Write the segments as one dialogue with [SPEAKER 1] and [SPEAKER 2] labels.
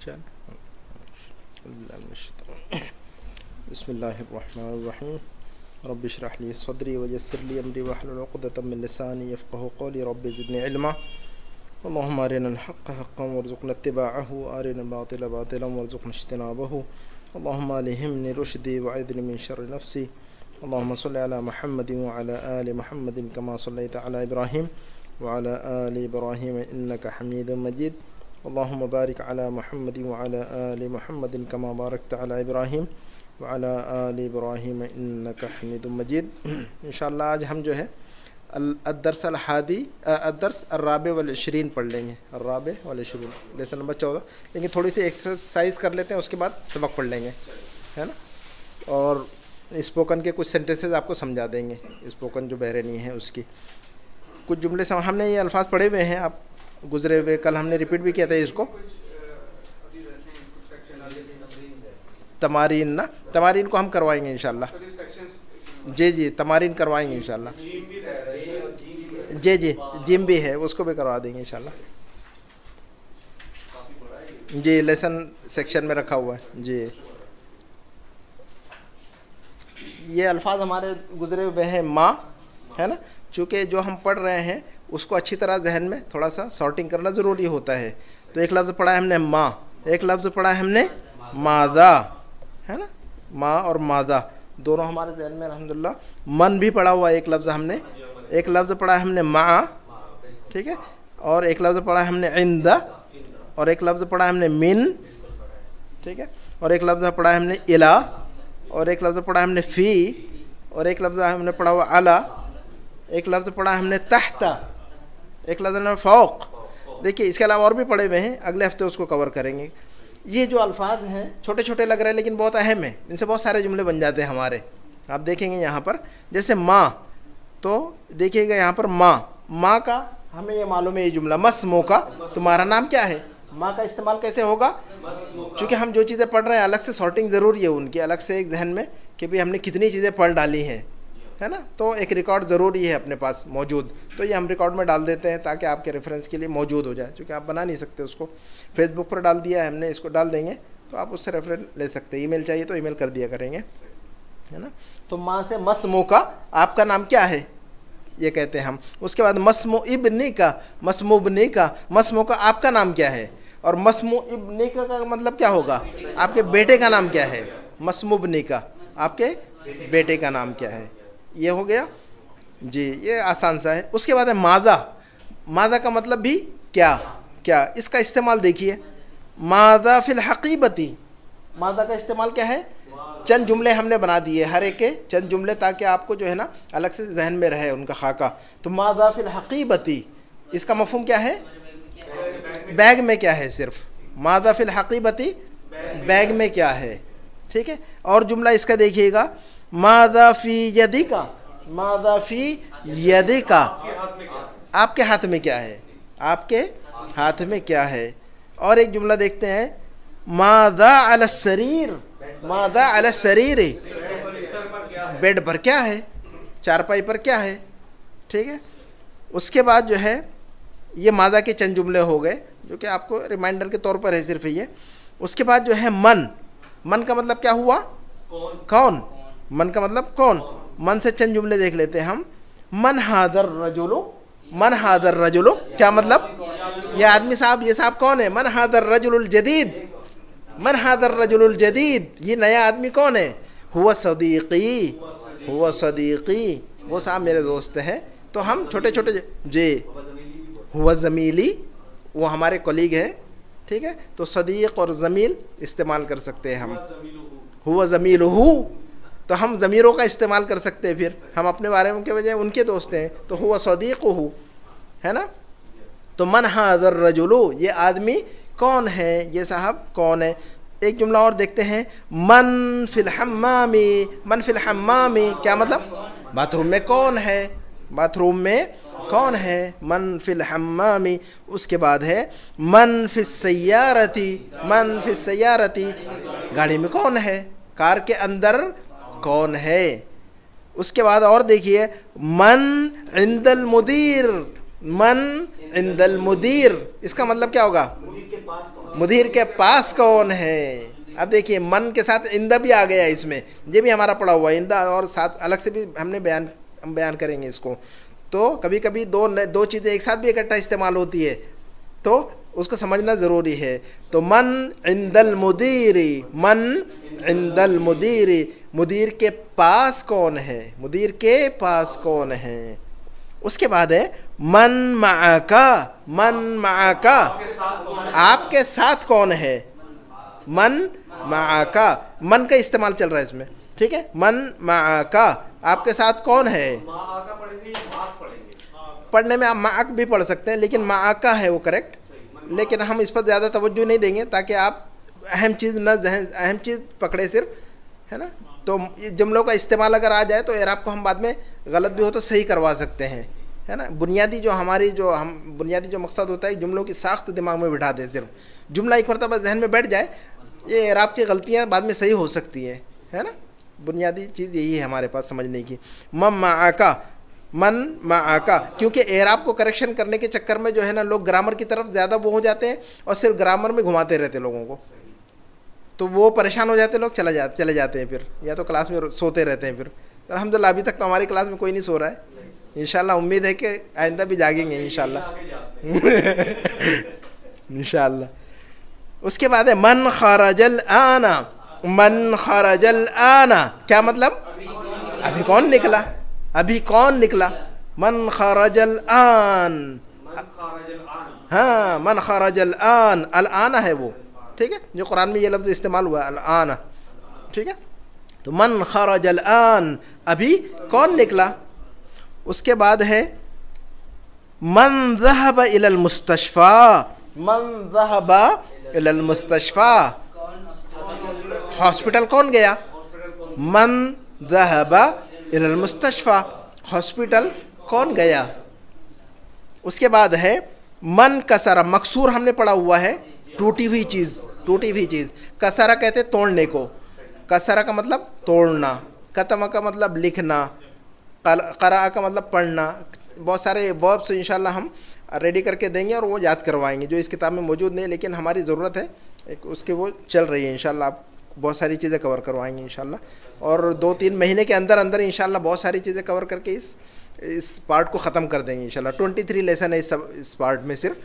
[SPEAKER 1] चल बिस्मिल्लाहिर्रहमानिर्रहीम रब्बि इश्रह ली सदरी वयस्सिर ली अमरी वहलुल उक़दतम मिन लिसानी यफ़क़हू क़ौली रब्बि ज़िदनी इल्मा अल्लाहुम्मा अरिनल हक़्क़ हक़्क़न वरज़ुक़ना इत्तिबाअहू अरिनल बातिला बातिलन वरज़ुक़ना इज्तिनाबहू अल्लाहुम्मा अल्हिमनी रुश्दी वअइज़नी मिन शर्रि नफ़्सी अल्लाहुम्मा सल्लि अला मुहम्मदिन व अला आलि मुहम्मदिन कमा सल्लैता अला इब्राहीम व अला आलि इब्राहीम इन्नका हमीदुम मजीद अल्लाहुम्मा बारिक अला मुहम्मदिन व अला आलि मुहम्मदिन कमा बारकता अला इब्राहीम व अला आलि इब्राहीम इन्नका हमीदुम मजीद। इंशाअल्लाह आज हम जो है अद्दर्स अर्राबे वल इश्रीन पढ़ लेंगे। अर्राबे वल इश्रीन लेसन नंबर 14, लेकिन थोड़ी सी एक्सरसाइज कर लेते हैं, उसके बाद सबक पढ़ लेंगे, है ना। और स्पोकन के कुछ सेंटेंसेस आपको समझा देंगे, स्पोकन जो बहरीनी है उसकी कुछ जुमले से हमने ये अल्फाज पढ़े हुए हैं, आप गुजरे हुए, कल हमने रिपीट भी किया था इसको। तमारीन ना, तमारीन को हम करवाएंगे इंशाल्लाह। जी जी, तमारीन करवाएंगे इंशाल्लाह। जी जी, जिम भी है, उसको भी करवा देंगे इंशाल्लाह। जी, लेसन सेक्शन में रखा हुआ है जी। ये अल्फाज हमारे गुजरे हुए हैं माँ, है ना। चूँकि जो हम पढ़ रहे हैं उसको अच्छी तरह जहन में थोड़ा सा सॉर्टिंग करना ज़रूरी होता है। तो एक लफ्ज़ पढ़ा है हमने माँ, एक लफ्ज़ पढ़ा है हमने मादा, है ना। माँ और मादा दोनों हमारे जहन में अल्हम्दुलिल्लाह। मन भी पढ़ा हुआ है, एक लफ्ज़ हमने, एक लफ्ज़ पढ़ा है हमने माँ, ठीक है। और एक लफ्ज़ पढ़ा है हमने इंदा, और एक लफ्ज़ पढ़ा है हमने मिन, ठीक है। और एक लफ्ज़ पढ़ा है हमने इला, और एक लफ्ज़ पढ़ा है हमने फ़ी, और एक लफ्ज़ हमने पढ़ा हुआ अला, एक लफ्ज़ पढ़ा है हमने तहता, एक लफ्ज़ हमने फ़ौक़। देखिए इसके अलावा और भी पढ़े हुए हैं, अगले हफ्ते उसको कवर करेंगे। ये जो अल्फाज हैं छोटे छोटे लग रहे हैं लेकिन बहुत अहम है, इनसे बहुत सारे जुमले बन जाते हैं हमारे। आप देखेंगे यहाँ पर जैसे माँ, तो देखिएगा यहाँ पर माँ, माँ का हमें ये मालूम है ये जुमला मस्मो का, तुम्हारा नाम क्या है। माँ का इस्तेमाल कैसे होगा, चूँकि हम जो चीज़ें पढ़ रहे हैं अलग से सॉर्टिंग ज़रूरी है उनकी, अलग से एक जहन में कि भाई हमने कितनी चीज़ें पढ़ डाली हैं, है ना। तो एक रिकॉर्ड ज़रूरी है अपने पास मौजूद, तो ये हम रिकॉर्ड में डाल देते हैं ताकि आपके रेफरेंस के लिए मौजूद हो जाए। क्योंकि आप बना नहीं सकते उसको, फेसबुक पर डाल दिया है हमने, इसको डाल देंगे तो आप उससे रेफरेंस ले सकते हैं। ईमेल चाहिए तो ईमेल कर दिया करेंगे, है ना। तो माँ से मस्मो का, आपका नाम क्या है ये कहते हैं हम। उसके बाद मस्मो इब्नी का, मस्मो इब्नी का, मस्मो का आपका नाम क्या है। और मस्मो इब्नी का मतलब क्या होगा, आपके बेटे का नाम क्या है। मस्मो इब्नी का, आपके बेटे का नाम क्या है। ये हो गया जी, ये आसान सा है। उसके बाद है मादा, मादा का मतलब भी क्या, क्या, इसका इस्तेमाल देखिए। मादा फिल हकीबती, मादा का इस्तेमाल क्या है। चंद जुमले हमने बना दिए, हर एक के चंद जुमले, ताकि आपको जो है ना अलग से जहन में रहे उनका खाका। तो मादा फिल हकीबती, इसका मफहूम क्या है, बैग में क्या है। सिर्फ मादा फिल हकीबती, बैग में क्या है, ठीक है। और जुमला इसका देखिएगा, मादा फी यदिका, मादा फी यदिका, आपके हाथ में क्या है, आपके हाथ में क्या है। और एक जुमला देखते हैं, मादा अला सरीर, मादा अला सरीर, बेड पर क्या है, चारपाई पर क्या है, ठीक है। उसके बाद जो है ये मादा के चंद जुमले हो गए जो कि आपको रिमाइंडर के तौर पर है सिर्फ ये। उसके बाद जो है मन, मन का मतलब क्या हुआ, कौन, मन का मतलब कौन। मन से चंद जुमले देख लेते हैं हम। मन हादर रजुलो, मन हादर रजुलो क्या मतलब, ये आदमी साहब, ये साहब कौन है। मन हादर रजुलुल जदीद, मन हादर रजुलुल जदीद, ये नया आदमी कौन है। हुआ सदीक़ी, हुआ सदीक़ी, वो साहब मेरे दोस्त हैं। तो हम छोटे छोटे जी, हुआ ज़मीली, वो हमारे कलीग हैं, ठीक है। तो सदीक़ और ज़मील इस्तेमाल कर सकते हैं हम। हुआ ज़मीलुहु, तो हम ज़मीरों का इस्तेमाल कर सकते हैं, फिर हम अपने बारे में के वजह उनके दोस्त हैं, तो हुआ सदीक़ुहु, है ना। तो मन हाज़र रजुलु, ये आदमी कौन है, ये साहब कौन है। एक जुमला और देखते हैं, मन फिल हम्मामी, मन फिल हम्मामी क्या मतलब, बाथरूम में कौन है, बाथरूम में कौन है, मन फिल हम्मामी। उसके बाद है मन फिस सय्यारती, मन फिस सय्यारती, गाड़ी में कौन है, कार के अंदर कौन है। उसके बाद और देखिए, मन इंदल मुदीर, मन इंदल मुदीर, इसका मतलब क्या होगा, मुदीर के पास कौन है। अब देखिए मन के साथ इंदा भी आ गया इसमें, ये भी हमारा पड़ा हुआ है इंदा, और साथ अलग से भी हमने बयान करेंगे इसको। तो कभी कभी दो चीज़ें एक साथ भी इकट्ठा इस्तेमाल होती है, तो उसको समझना ज़रूरी है। तो मन इंदल मुदीरी, मन इंदल मुदीरी, मुदीर के पास कौन है, मुदीर के पास कौन है। उसके बाद है मन माका, मन माका, आपके साथ कौन है। मन माका, मन का इस्तेमाल चल रहा है इसमें, ठीक है। मन माका, आपके साथ कौन है। पढ़ने में आप माक भी पढ़ सकते हैं, लेकिन माका है वो करेक्ट, लेकिन हम इस पर ज़्यादा तवज्जो नहीं देंगे ताकि आप अहम चीज़ न अहम चीज़ पकड़े सिर्फ, है ना। तो जुमलों का इस्तेमाल अगर आ जाए तो एराब को हम बाद में गलत भी हो तो सही करवा सकते हैं, है ना। बुनियादी जो मकसद होता है जुमलों की साख्त दिमाग में बिठा दें, सिर्फ जुमला एक मरतबा जहन में बैठ जाए, ये एराब की गलतियाँ बाद में सही हो सकती हैं, है ना। बुनियादी चीज़ यही है हमारे पास समझने की। मन माका, क्योंकि एराब को करेक्शन करने के चक्कर में जो है ना लोग ग्रामर की तरफ ज़्यादा वो हो जाते हैं और सिर्फ ग्रामर में घुमाते रहते लोगों को, तो वो परेशान हो जाते लोग, चले जाते हैं फिर, या तो क्लास में सोते रहते हैं फिर। तो अल्हम्दुलिल्लाह अभी तक तो हमारी क्लास में कोई नहीं सो रहा है, इंशाल्लाह उम्मीद है कि आइंदा भी जागेंगे इंशाल्लाह। इंशाल्लाह। उसके बाद है मन खरजल आना, मन खरजल आना, क्या मतलब अभी कौन निकला, अभी कौन निकला। मन खरजल आन, हाँ मन खरजल आन, अल आना है वो, ठीक है, जो कुरान में ये लफ्ज़ इस्तेमाल हुआ अल आना, ठीक है। तो मन खरजल आन, अभी कौन निकला। उसके बाद है मन ज़हब इलल मुस्तशफ़ा, मन ज़हब इलल मुस्तशफ़ा, हॉस्पिटल कौन गया। मन ज़हब इलल मुस्तशफ़ा, हॉस्पिटल कौन गया। उसके बाद है मन कसरा, मकसूर हमने पढ़ा हुआ है टूटी हुई चीज़। कसरा कहते तोड़ने को, कसरा का मतलब तोड़ना, कतम का मतलब लिखना, क़रा का मतलब पढ़ना। बहुत सारे वर्ब्स इंशाल्लाह हम रेडी करके देंगे और वो याद करवाएंगे जो इस किताब में मौजूद नहीं, लेकिन हमारी ज़रूरत है एक उसके, वो चल रही है इंशाल्लाह। आप बहुत सारी चीज़ें कवर करवाएंगे इंशाल्लाह, और 2-3 महीने के अंदर अंदर इंशाल्लाह बहुत सारी चीज़ें कवर करके इस पार्ट को ख़त्म कर देंगे इंशाल्लाह। 23 लेसन है इस पार्ट में, सिर्फ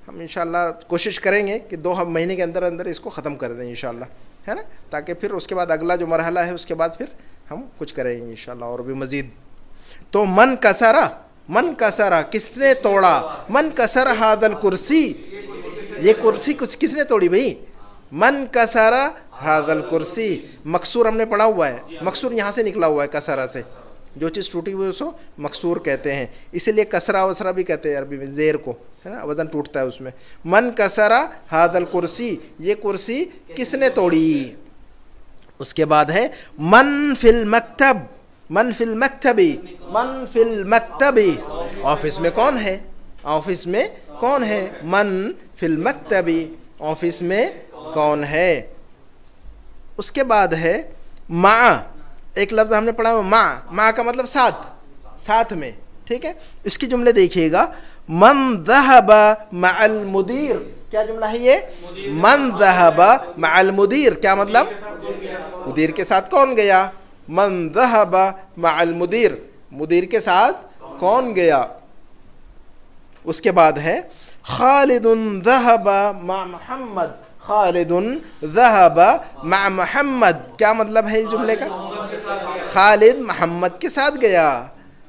[SPEAKER 1] हम इंशाल्लाह कोशिश करेंगे कि 2 महीने के अंदर अंदर इसको ख़त्म कर दें इंशाल्लाह, है ना, ताकि फिर उसके बाद अगला जो मरहला है उसके बाद फिर हम कुछ करेंगे इंशाल्लाह और भी मज़ीद। तो मन कसरा किसने तोड़ा, मन कसरा हादल कुर्सी, ये कुर्सी किसने तोड़ी भाई। मन कसरा हादल कुर्सी, मकसूर हमने पढ़ा हुआ है, मकसूर यहाँ से निकला हुआ है कसरा से, जो चीज़ टूटी हुई उसको मकसूर कहते हैं, इसीलिए कसरा वसरा भी कहते हैं अरबी में, ज़ेर को, है ना, वज़न टूटता है उसमें। मन कसरा हादल कुर्सी, ये कुर्सी किसने तोड़ी। उसके बाद है मन फिल मकतब, मन फिल मकतबी, मन फिल मकतबी, ऑफिस में कौन है, ऑफिस में कौन है। मन फिल मकतबी, ऑफिस में कौन है। उसके बाद है मा, एक लफ्ज़ हमने पढ़ा हुआ मा का मतलब साथ में, ठीक है। इसके जुमले देखिएगा, मन ज़हबा मअल मुदीर, क्या जुमला है ये, मन ज़हबा मअल मुदीर, क्या मतलब मुदीर के साथ कौन गया। मन ज़हबा मअल मुदीर, मुदीर के साथ कौन गया। उसके बाद है खालिदुन ज़हबा मा मोहम्मद, खालिदुन ज़हबा मा मोहम्मद, क्या मतलब है इस जुमले का, खालिद मोहम्मद के साथ गया।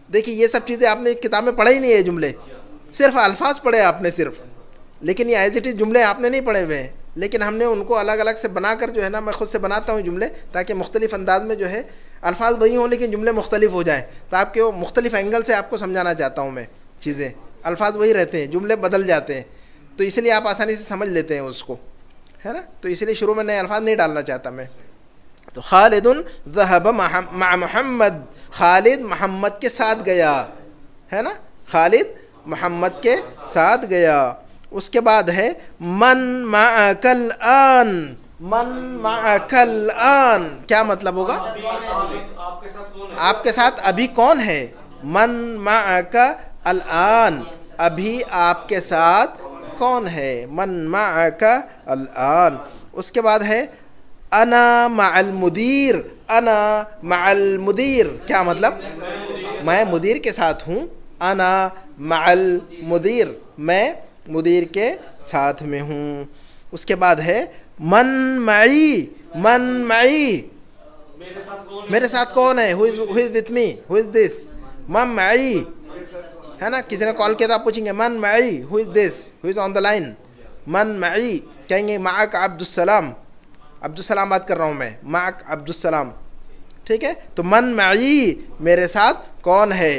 [SPEAKER 1] देखिए ये सब चीज़ें आपने किताब में पढ़ा ही नहीं है, जुमले सिर्फ अल्फाज पढ़े आपने सिर्फ, लेकिन ये एज इट इज़ जुमले आपने नहीं पढ़े हुए हैं, लेकिन हमने उनको अलग अलग से बनाकर जो है ना, मैं खुद से बनाता हूँ जुमले, ताकि मुख्तलिफ अंदाज में जो है अल्फाज वही हों लेकिन जुमले मुख्तलिफ हो जाएँ, तो आपके वो मुख्तलिफ एंगल से आपको समझाना चाहता हूँ मैं चीज़ें। अल्फाज वही रहते हैं, जुमले बदल जाते हैं, तो इसलिए आप आसानी से समझ लेते हैं उसको, है ना। तो इसलिए शुरू में नए अल्फाज नहीं डालना चाहता मैं। तो खालिदुन ज़हबा मा मोहम्मद, खालिद मोहम्मद के साथ गया, है ना, खालिद मोहम्मद के साथ गया। उसके बाद है मन माअकल आन, मन माअकल आन, क्या मतलब होगा, आपके साथ अभी कौन है। मन माअका अल आन, अभी आपके साथ कौन है, मन माअका अल-आन। उसके बाद है अना मअल मुदीर, अना मअल मुदीर, क्या मतलब, मैं मुदीर के साथ हूँ। अना मअल मुदीर, मैं मुदीर के साथ में हूँ। उसके बाद है मन मई, मन मई, मेरे साथ कौन है, who is with me, who is this, मन मई, है ना। किसी ने कॉल किया तो आप पूछेंगे मन मई, who is this, who is on the line, मन मई, कहेंगे माक अब्दुस्सलाम, अब्दुस्सलाम बात कर रहा हूँ मैं, माक अब्दुस्सलाम, ठीक है। तो मन मई, मेरे साथ कौन है।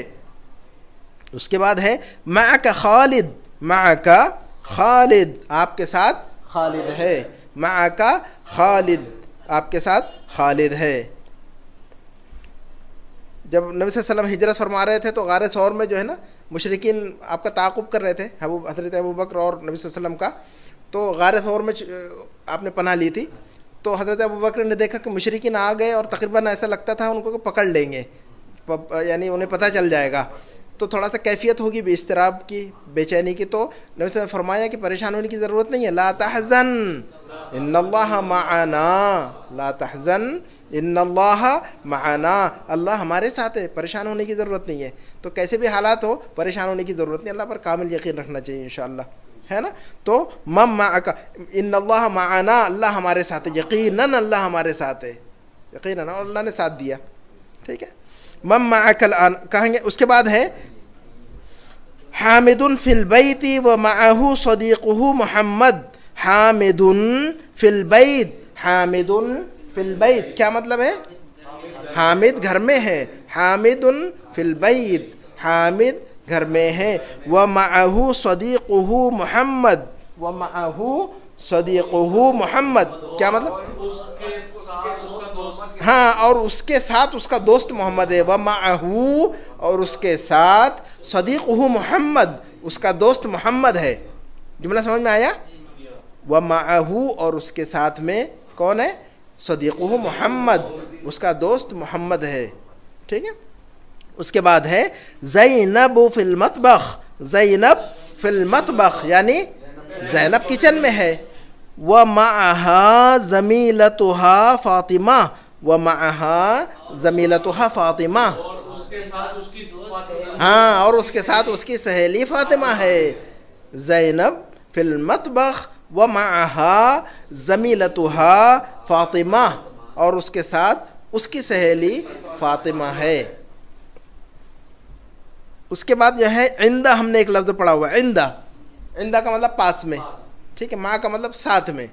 [SPEAKER 1] उसके बाद है माका खालिद, माका खालिद, आपके साथ खालिद है, माका खालिद, आपके साथ खालिद है। जब नबी सल्लल्लाहु अलैहि वसल्लम हिजरत फरमा रहे थे तो गारे सौर में जो है ना मुशरिकीन आपका ताक़ुब कर रहे थे, हज़रत अबू बकर और नबी सल्लल्लाहु अलैहि वसल्लम का। तो गारे सौर में आपने पनाह ली थी, तो हज़रत अबू बकर ने देखा कि मुशरिकीन आ गए और तकरीबन ऐसा लगता था उनको कि पकड़ लेंगे, यानी उन्हें पता चल जाएगा, तो थोड़ा सा कैफियत होगी इस्तराब की, बेचैनी की। तो नबी ने फरमाया कि परेशान होने की ज़रूरत नहीं है, ला तहज़न इन्नल्लाह मअना, ला तहज़न इन्नल्लाह मअना, अल्लाह हमारे साथ है, परेशान होने की ज़रूरत नहीं है। तो कैसे भी हालात हो परेशान होने की ज़रूरत नहीं, अल्लाह पर कामिल यकीन रखना चाहिए इंशाअल्लाह, है ना। तो मम माअका इन्नल्लाह मअना, अल्लाह हमारे साथ है, यकीनन अल्लाह हमारे साथ है, यकीनन, और अल्लाह ने साथ दिया, ठीक है। मम माअका अल-आन कहेंगे। उसके बाद है हामिदुन फिल बैति व मअहू सदीक़ुहु मोहम्मद, हामिदुन फिल बैत, हामिदुन फिल बैत क्या मतलब है, हामिद घर में है, हामिदुन फिल बैत, हामिद घर में है। व मअहू सदीक़ुहु मोहम्मद, व मअहू सदीक़ुहु मोहम्मद क्या मतलब, हाँ, और उसके साथ उसका दोस्त मोहम्मद है। व मअहू, और उसके साथ सदीक़ुहु मोहम्मद, उसका दोस्त मोहम्मद है। जुमला समझ में आया। व मअहू, और उसके साथ में कौन है, सदीक़ुहु मोहम्मद, उसका दोस्त मोहम्मद है, ठीक है। उसके बाद है ज़ैनब फिल मतबख, ज़ैनब फिल मतबख यानी ज़ैनब किचन में है। व मअहा ज़मीलतुहा फ़ातिमा, व मअहा ज़मीलतुहा फ़ातिमा, हाँ, और उसके साथ उसकी सहेली फ़ातिमा है। ज़ैनब फिल मतबख व मअहा ज़मीलतुहा फ़ातिमा, और उसके साथ उसकी सहेली फ़ातिमा है। उसके बाद यह है इंदा, हमने एक लफ्ज़ पढ़ा हुआ है इंदा, इंदा का मतलब पास में, ठीक है। माँ का मतलब साथ में।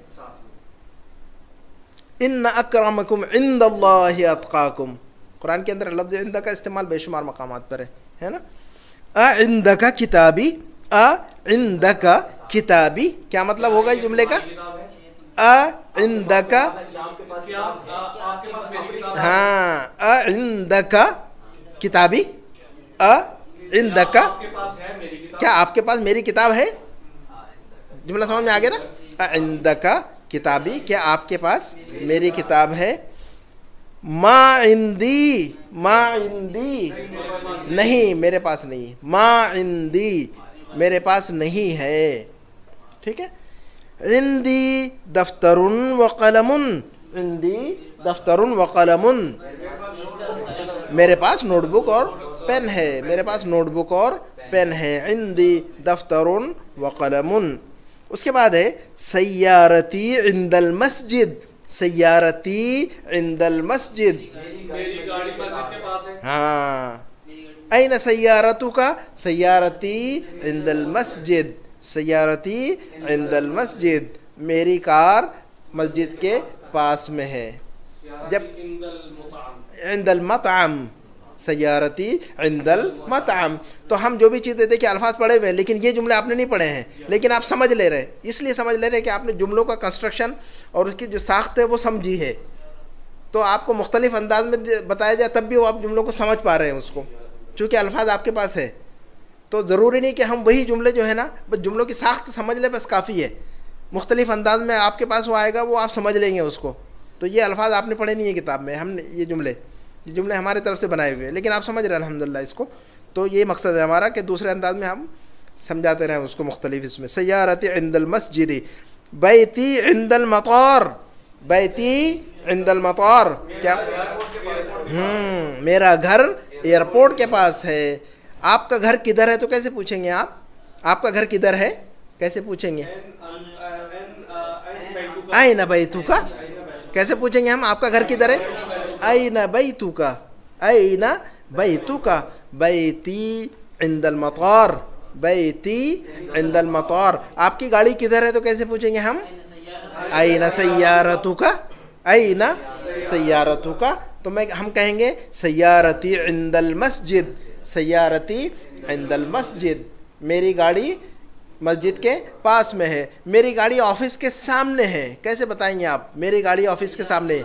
[SPEAKER 1] इन्न अक्रमकुम इंदल्लाहि अत्काकुम, कुरान के अंदर लफ्ज़ इंदा का इस्तेमाल बेशुमार मकामात पर है ना। अ इंदका किताबी, अ इंदका किताबी क्या मतलब होगा इस जुमले का, अ इंदका, हाँ, अ इंदका किताबी, अ इंदका क्या आपके पास मेरी किताब है, जुमला समझ में आ गया ना। अ इंदका किताबी क्या आपके पास मेरी किताब है। मा इंदी, मा इंदी नहीं, मेरे पास नहीं, मा इंदी मेरे पास नहीं है, ठीक है। इंदी दफ्तरुन व कलमुन, इंदी दफ्तरुन व कलमुन, मेरे पास नोटबुक और पेन है, मेरे पास नोटबुक और पेन है। इंदी दफ्तरुन व कलमुन। उसके बाद है सय्यारती इंदल मस्जिद, सय्यारती इंदल मस्जिद, हाँ, ऐन सय्यारतु का, सय्यारती इंदल मस्जिद, सय्यारती इंदल मस्जिद, मेरी कार मस्जिद के पास में है। जब इंदल मतअम, सय्यारती इंदल मतअम, तो हम जो भी चीज़ें देखिए अल्फाज पढ़े हुए हैं, लेकिन ये जुमले आपने नहीं पढ़े हैं, लेकिन आप समझ ले रहे हैं, इसलिए समझ ले रहे हैं कि आपने जुमलों का कंस्ट्रक्शन और उसकी जो साख्त है वो समझी है। तो आपको मुख्तलिफ अंदाज में बताया जाए तब भी वो आप जुमलों को समझ पा रहे हैं उसको, चूँकि अल्फाज आपके पास है। तो ज़रूरी नहीं कि हम वही जुमले जो है ना, बस जुमलों की साख्त समझ लें बस काफ़ी है। मुख्तलिफ अंदाज में आपके पास वो आएगा, वो आप समझ लेंगे उसको। तो ये अल्फाज आपने पढ़े नहीं है किताब में, हमने ये जुमले हमारे तरफ से बनाए हुए हैं, लेकिन आप समझ रहे हैं अल्हम्दुलिल्लाह इसको। तो ये मकसद है हमारा कि दूसरे अंदाज में हम समझाते रहे उसको मुख्तलिफ इसमें। सय्यारती इंदल मस्जिद, बैती इंदल मतार, बैती इंदल मतार, क्या? मेरा घर एयरपोर्ट के पास है। आपका घर किधर है तो कैसे पूछेंगे आप? आपका घर किधर है कैसे पूछेंगे? आइना बैतुका, कैसे पूछेंगे हम? आपका घर किधर है? आइना बैतुका, आइना बैतुका, बैती इंदल मतार, बैती इंदल मतार। आपकी गाड़ी किधर है तो कैसे पूछेंगे हम? आइना सय्यारतुका, आइना सय्यारतुका। तो हम कहेंगे सय्यारती इंदल मस्जिद, सय्यारती इंदल मस्जिद, मेरी गाड़ी मस्जिद के पास में है। मेरी गाड़ी ऑफिस के सामने है, कैसे बताएंगे आप? मेरी गाड़ी ऑफिस के सामने,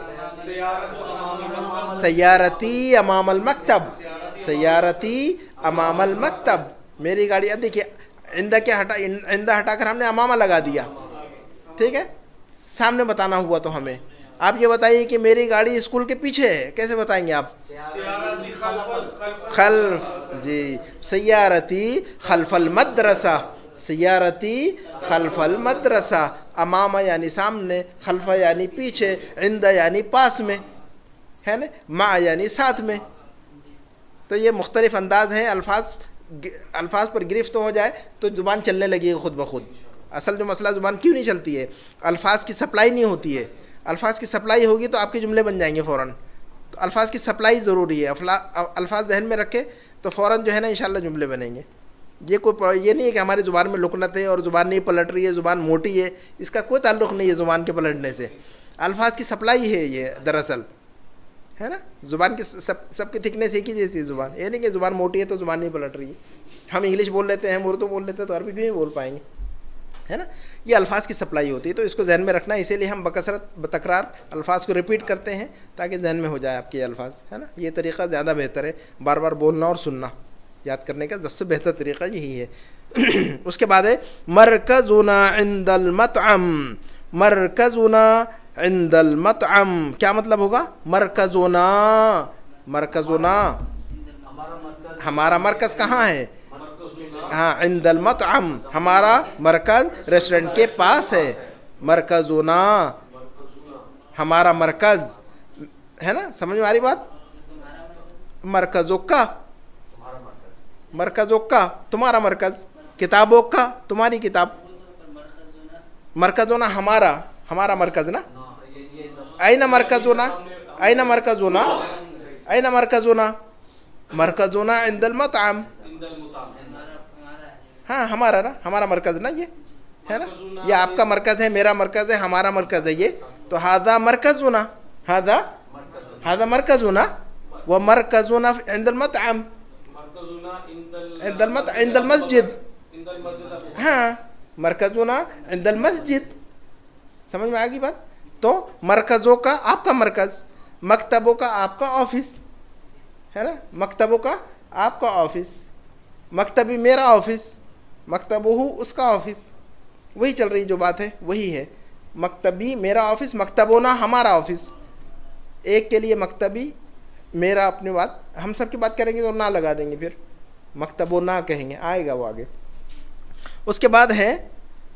[SPEAKER 1] सय्यारती अमामल मकतब, सय्यारती अमामल मकतब, मेरी गाड़ी। अब देखिए इंदा क्या हटा, इंदा हटाकर हमने अमामा लगा दिया, ठीक है, सामने बताना हुआ तो हमें। आप ये बताइए कि मेरी गाड़ी स्कूल के पीछे है, कैसे बताएंगे आप? खल्फ, जी, सय्यारती खल्फल मदरसा, सय्यारती खल्फल मदरसा। अमामा यानी सामने, खल्फा यानी पीछे, इंदा यानी पास में, है ना, मा यानी साथ में। तो ये मुख्तलिफ अंदाज हैं। अल्फाज पर गिरफ्त हो जाए तो ज़ुबान चलने लगेगी खुद ब खुद। असल जो मसला ज़ुबान क्यों नहीं चलती है, अल्फाज की सप्लाई नहीं होती है। अल्फाज की सप्लाई होगी तो आपके जुमले बन जाएंगे फ़ौरन। तो अल्फाज की सप्लाई ज़रूरी है। अल्फाज जहन में रखे तो फ़ौरन जो है ना इंशाल्लाह जुमले बनेंगे। ये नहीं है कि हमारी ज़ुबान में लुकनत है और ज़ुबान नहीं पलट रही है, ज़ुबान मोटी है, इसका कोई ताल्लुक़ नहीं है ज़ुबान के पलटने से। अल्फाज की सप्लाई है ये दरअसल, है ना। ज़ुबान की सबकी थिकनेस एक ही जैसी है ज़ुबान। ये नहीं कि ज़ुबान मोटी है तो ज़ुबान नहीं पलट रही है। हम इंग्लिश बोल लेते हैं, हम उर्दू बोल लेते हैं, तो अरबी भी बोल पाएंगे, है ना। ये अल्फाज की सप्लाई होती है, तो इसको जहन में रखना। इसीलिए हम बकसरत बतकरार अल्फाज को रिपीट करते हैं ताकि जहन में हो जाए आपके अल्फाज, है ना। ये तरीक़ा ज़्यादा बेहतर है, बार बार बोलना और सुनना याद करने का सबसे बेहतर तरीक़ा यही है। उसके बाद है मरकज़ुना इंदल मतअम, मरकज़ुना इंदल मतअम, क्या मतलब होगा? मरकज़ुना, मरकज़ुना, हमारा मरकज़ कहाँ है? हाँ, इंदल मतअम, हमारा मरकज़ रेस्टोरेंट के पास है। मरकज़ुना, हमारा मरकज़, है ना, समझ में आ रही बात? मरकज़ों का, मरकज़ों का, तुम्हारा मरकज़, किताबों का, तुम्हारी किताब। मरकज़ुना हमारा, हमारा मरकज़ ना। आइना मरकज़ुना, आइना मरकज़ुना, आइना मरकज़ुना, मरकज़ुना इंदल मतअम, हाँ हमारा ना, हमारा मरकज़ ना ये, है ना। ये आपका मरकज़ है, मेरा मरकज़ है, हमारा मरकज़ है ये। तो हादा मरकज़ुना, हादा, हादा मरकज़ुना व मरकज़ुना इंदल मतअम, इंदल मस्जिद, हाँ, मरकज़ुना इंदल मस्जिद। समझ में आ गई बात? तो मरकज़ों का आपका मरकज़, मकतबों का आपका ऑफिस, है ना, मकतबों का आपका ऑफिस, मकतबी मेरा ऑफिस, मकतबहू उसका ऑफिस। वही चल रही जो बात है वही है। मकतबी मेरा ऑफिस, मकतबोना हमारा ऑफिस। एक के लिए मकतबी, मेरा अपनी बात, हम सब की बात करेंगे तो ना लगा देंगे, फिर मकतबोना कहेंगे, आएगा वो आगे। उसके बाद है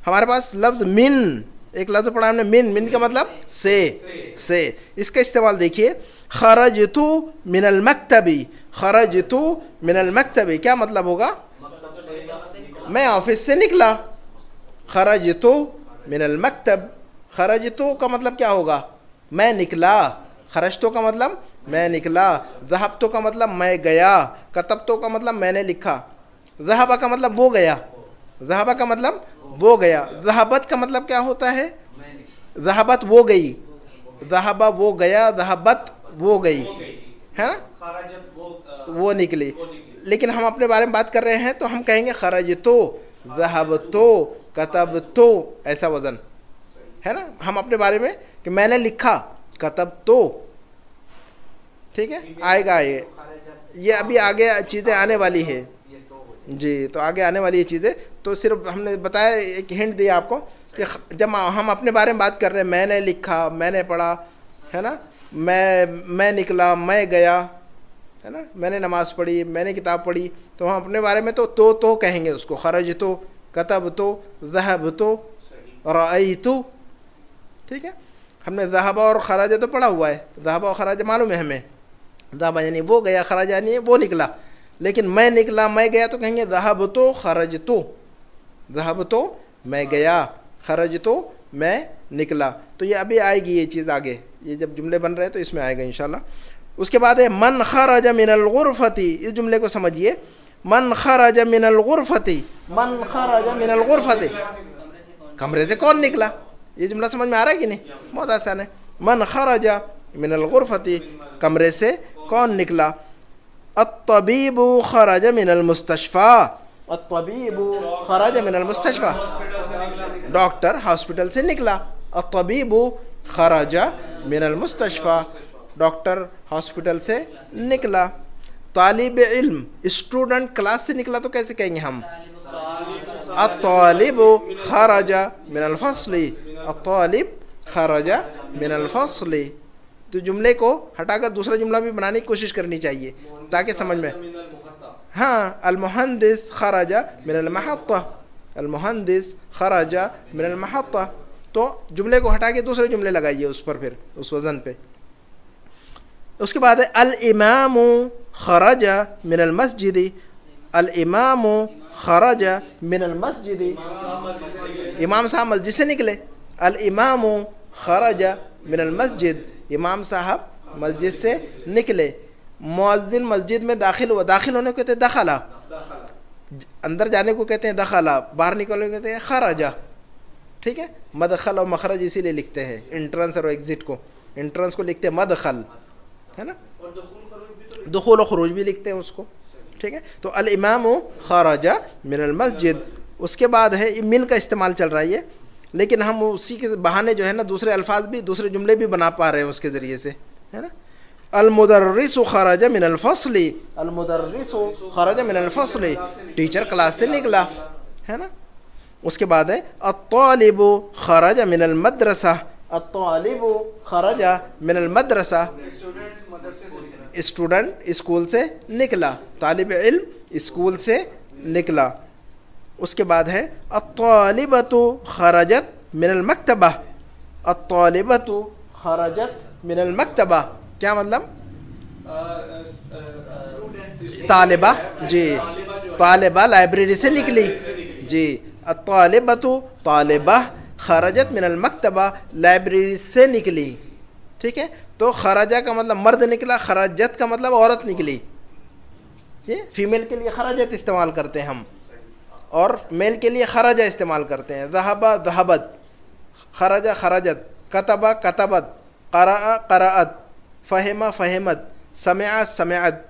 [SPEAKER 1] हमारे पास लफ्ज़ मिन, एक लफ्ज़ पढ़ा हमने मिन, मिन का मतलब से। इसका इस्तेमाल देखिए, खरजतु मिनल मकतबी, खरजतु मिनल मकतबी, क्या मतलब होगा? मैं ऑफिस से निकला। खरजतु मिनल मकतब, खरजतु का मतलब क्या होगा? मैं निकला। खरजतु का मतलब मैं निकला। ज़हबतु का मतलब मैं गया। कतबतु का मतलब मैंने लिखा। ज़हबा का मतलब वो गया, ज़हबा का मतलब वो गया। ज़हबत का मतलब क्या होता है? ज़हबत वो गई, ज़हबा वो गया, ज़हबत वो गई, है ना, वो निकली। लेकिन हम अपने बारे में बात कर रहे हैं तो हम कहेंगे खरजतो, ज़हबतो, कतबतो, ऐसा वज़न, है ना। हम अपने बारे में कि मैंने लिखा, कतबतो, ठीक है, आएगा ये अभी आगे चीज़ें आने वाली है जी। तो आगे आने वाली ये चीज़ें, तो सिर्फ हमने बताया, एक हिंट दिया आपको कि जब हम अपने बारे में बात कर रहे हैं, मैंने लिखा, मैंने पढ़ा, है ना, मैं निकला, मैं गया, है ना। मैंने नमाज़ पढ़ी, मैंने किताब पढ़ी, तो हम अपने बारे में तो कहेंगे उसको। खरज तो, कतब तो, ज़हब तो, रअई तो, ठीक है। हमने ज़हब और खराज तो पढ़ा हुआ है, ज़हब और खराज मालूम है हमें। ज़हब यानी वो गया, खराज यानी वो निकला। लेकिन मैं निकला, मैं गया, तो कहेंगे ज़हब तो खरज तो। ज़हब तो मैं गया, खरज तो मैं निकला। तो ये अभी आएगी ये चीज़ आगे, ये जब जुमले बन रहे हैं तो इसमें आएगा इंशाल्लाह। उसके बाद है मन खरज मिनल गुरफती। इस जुमले को समझिए, मन खरज मिनल गुरफती, मन खरज मिनल गुरफती, कमरे से कौन निकला। ये जुमला समझ में आ रहा है कि नहीं? बहुत आसान है। मन खरज मिनल गुरफती, कमरे से कौन निकला। अत्तबीबु खरज मिनल मुस्तशफा, अत्तबीबु खरज मिनल मुस्तशफा, डॉक्टर हॉस्पिटल से निकला। अत्तबीबु खरज मिनल मुस्तशफा, डॉक्टर हॉस्पिटल से निकला। तालिब इल्म, स्टूडेंट क्लास से निकला, तो कैसे कहेंगे हम? अत्तालिबु खरजा मिनल फस्ली, अत्तालिब खरजा मिनल फस्ली। तो जुमले को हटाकर दूसरा जुमला भी बनाने की कोशिश करनी चाहिए ताकि समझ में। हाँ, अल मुहंदिस खरजा मिनल महत्ता, अल मुहंदिस खरजा मिनल महत्ता। तो जुमले को हटा के दूसरे जुमले लगाइए उस पर, फिर उस वज़न पे। उसके बाद है अल इमामु खरजा मिनल मस्जिदी, अल इमामु खरजा मिनल मस्जिदी, इमाम साहब मस्जिद से निकले। अल इमामु खरजा मिनल मस्जिद, इमाम साहब मस्जिद से निकले। मुअज्जिन मस्जिद में दाखिल हुआ, दाखिल होने को कहते हैं दखला, अंदर जाने को कहते हैं दखला, बाहर निकलने को कहते हैं खरजा, ठीक है। मदखल और मखरज इसीलिए लिखते हैं, एंट्रेंस और एग्जिट को, एंट्रेंस को लिखते हैं मदखल, है ना, दुखूल और खुरूज भी लिखते हैं उसको, ठीक है। तो अल इमामु खरजा मिनल मस्जिद। उसके बाद है मिन का इस्तेमाल चल रहा है ये, लेकिन हम उसी के बहाने जो है ना दूसरे अल्फाज भी, दूसरे जुमले भी बना पा रहे हैं उसके ज़रिए से, है ना। अल मुदर्रिसु खरजा मिनल फस्ली, अल मुदर्रिसु खरजा मिनल फस्ली, टीचर क्लास से निकला, है ना। उसके बाद है अत्तालिबु खरजा मिनल मदरसा, अत्तालिबु खरजा मिनल मदरसा, स्टूडेंट स्कूल से निकला, तालिब इल्म स्कूल से निकला। उसके बाद है अत्तालिबतु खरजत मिनल मक्तबा, अत्तालिबतु खरजत मिनल मक्तबा, क्या मतलब? तालिबा, जी, तालिबा लाइब्रेरी से निकली, जी। अत्तालिबतु तालिबा खरजत मिनल मक्तबा, लाइब्रेरी से निकली, ठीक है। तो खरजा का मतलब मर्द निकला, खरजत का मतलब औरत निकली। ये फीमेल के लिए खरजत इस्तेमाल करते हैं हम, और मेल के लिए खरजा इस्तेमाल करते हैं। ज़हबा ज़हबत, खरजा खरजत, कतबा कतबत, क़रअ क़रअत, फ़हिमा फ़हिमत, समिअ समिअत।